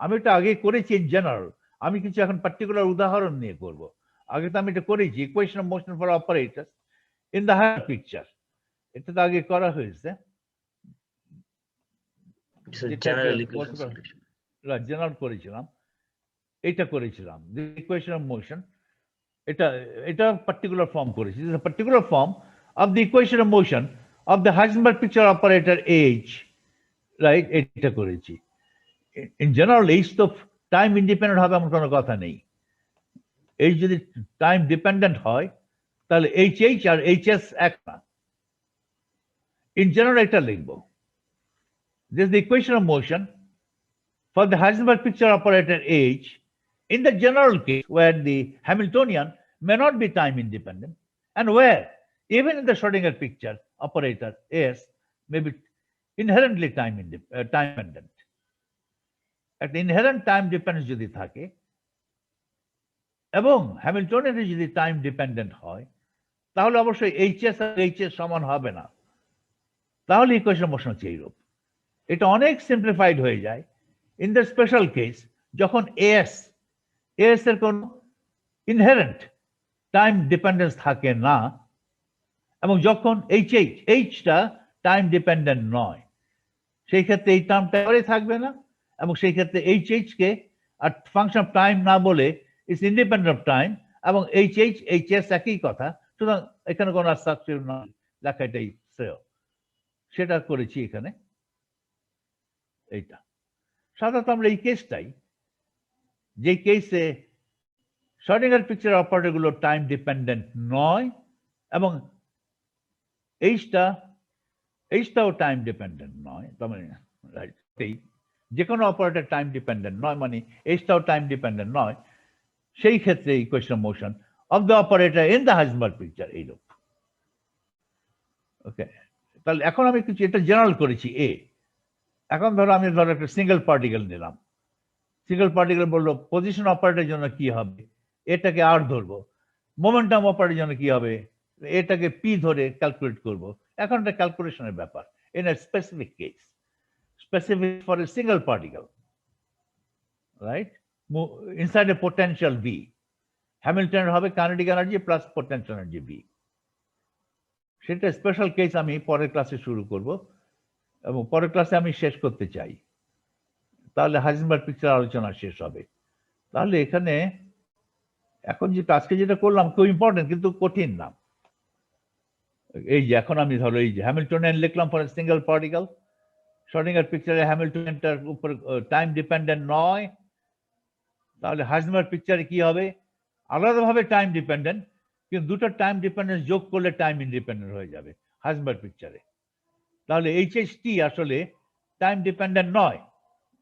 S1: আমি এটা আগে করেছি ইন জেনারেল, আমি কিছু এখন পার্টিকুলার উদাহরণ নিয়ে করব। আগে তো আমি এটা করেছি, equation of motion for operator in the higher picture, এটা তো আগে করা হয়েছে। জেনারেল করেছিলাম, এটা করেছিলাম ইকুয়েশন অফ মোশন, এটা পার্টিকুলার ফর্ম করেছি, particular form of the equation of motion of the Heisenberg picture operator H, right, এটা করেছি। ইন জেনারেল এইচ তো টাইম ইন্ডিপেন্ডেন্ট হবে এমন কোনো কথা নেই। এইচ যদি টাইম ডিপেন্ডেন্ট হয় তাহলে H H R H S এক না। ইন জেনারেল এটা লিখবো, this is the equation of motion for the Heisenberg picture operator H in the general case where the Hamiltonian may not be time independent, and where even in the Schrodinger picture operator S may be inherently time dependent. At the inherent time dependence যদি থাকে এবং হ্যামিল্টনিয়ান যদি টাইম ডিপেন্ডেন্ট হয় তাহলে অবশ্যই এইচএস আর এইচএস সমান হবে না, তাহলে ইকুয়েশন মোশন হচ্ছে এইরূপ। এটা অনেক সিম্পলিফাইড হয়ে যায় ইন দ্য স্পেশাল কেস যখন এস এর কোন ইনহেরেন্ট টাইম ডিপেন্ডেন্স থাকে না, এবং যখন এইচটা টাইম ডিপেন্ডেন্ট নয়, সেই ক্ষেত্রে এই টার্মটা থাকবে না, এবং সেই ক্ষেত্রে কে আর ফাংশন অফ টাইম না বলে ইটস ইন্ডিপেন্ডেন্ট অফ টাইম, এবং এইচএস একই কথা, সুতরাং এখানে কোনো সাবস্টিটিউট না লেখা এটাই শ্রেয়। সেটা করেছি এখানে। এইটা সাধারণত আমরা এই কেসটাই, যে কেসে শ্রোডিঙ্গার পিকচার অপারেটর গুলো টাইম ডিপেন্ডেন্ট নয় এবং এইচটাও টাইম ডিপেন্ডেন্ট নয়, তার মানে যে কোনো অপারেটর টাইম ডিপেন্ডেন্ট নয় মানে এইচটাও টাইম ডিপেন্ডেন্ট নয়, সেই ক্ষেত্রে equation of motion of the operator in the Heisenberg picture এইরূপ। ওকে, তাহলে এখন আমি কিছু এটা জেনারেল করেছি এ। এখন ধরো আমি একটা সিঙ্গেল পার্টিকেল নিলাম, সিঙ্গেল পার্টিকেল বললো পজিশন অপারেটরের জন্য কি হবে, এটাকে আর ধরবো। মোমেন্টাম অপারেটরের জন্য কি হবে, এটাকে পি ধরে ক্যালকুলেট করব। এখন এটা ক্যালকুলেশনের ব্যাপার in a specific case, specific for a single particle, right, inside a potential V. হ্যামিল্টনের হবে kinetic energy plus potential energy V. সেটা স্পেশাল কেস আমি পরের ক্লাসে শুরু করব, এবং পরের ক্লাসে আমি শেষ করতে চাই, তাহলে হাইজেনবার্গ পিকচার আলোচনা শেষ হবে। তাহলে এখানে এখন যে আজকে যেটা করলাম খুব ইম্পর্টেন্ট কিন্তু কঠিন না। এই যে এখন আমি ধরো এই যে হ্যামিল্টনিয়ান লিখলাম ফর সিঙ্গেল পার্টিকেল, শ্রোডিঙ্গার পিকচারে হ্যামিল্টনিয়ানটার উপর টাইম ডিপেন্ডেন্ট নয়, তাহলে হাইজেনবার্গ পিকচারে কি হবে, আলাদাভাবে টাইম ডিপেন্ডেন্ট, কিন্তু দুটো টাইম ডিপেন্ডেন্স যোগ করলে টাইম ইন্ডিপেন্ডেন্ট হয়ে যাবে হাইজেনবার্গ পিকচারে। তাহলে এইচএসটি আসলে টাইম ডিপেন্ডেন্ট নয়,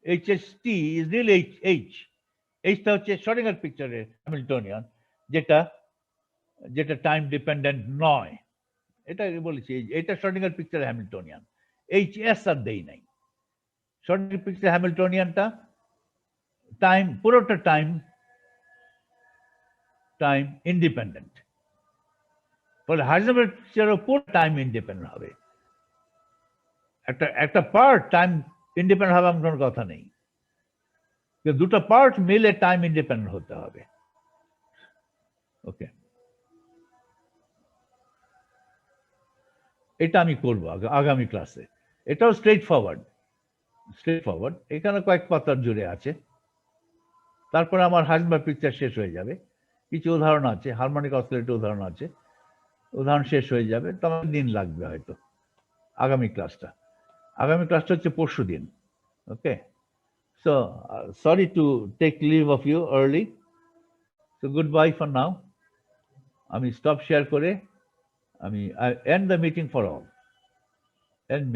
S1: এইচএসটি ইজ রিল এইচটা হচ্ছে শ্রোডিঙ্গার পিকচারে হ্যামিল্টনিয়ান, যেটা টাইম ডিপেন্ডেন্ট নয়। এটা বলেছি, এটা শ্রোডিঙ্গার পিকচারে হ্যামিল্টনিয়ান, এইচএস আর দেই নাই। শ্রোডিঙ্গার পিকচারে হ্যামিল্টনিয়ানটা টাইম পুরোটা টাইম ইন্ডিপেন্ডেন্ট, ফলে হাইজেনবার্গ থিওরি পুরো টাইম ইন্ডিপেন্ডেন্ট হবে। একটা পার্ট টাইম ইন্ডিপেন্ডেন্ট হবে এমন কোনো কথা নেই, দুটো পার্ট মিলে টাইম ইন্ডিপেন্ডেন্ট হতে হবে। ওকে, এটা আমি করব আগামী ক্লাসে। এটাও স্ট্রেট ফরওয়ার্ড, এখানে কয়েক পাতার জুড়ে আছে। তারপরে আমার হাইজেনবার্গ পিকচার শেষ হয়ে যাবে। কিছু উদাহরণ আছে, হারমোনিক অসিলেটর উদাহরণ আছে, উদাহরণ শেষ হয়ে যাবে। তো আমার দিন লাগবে হয়তো আগামী ক্লাসটা হচ্ছে পরশু দিন। Okay, so sorry to take leave of you early, so good bye for now. আমি স্টপ শেয়ার করে আমি end the meeting for all, and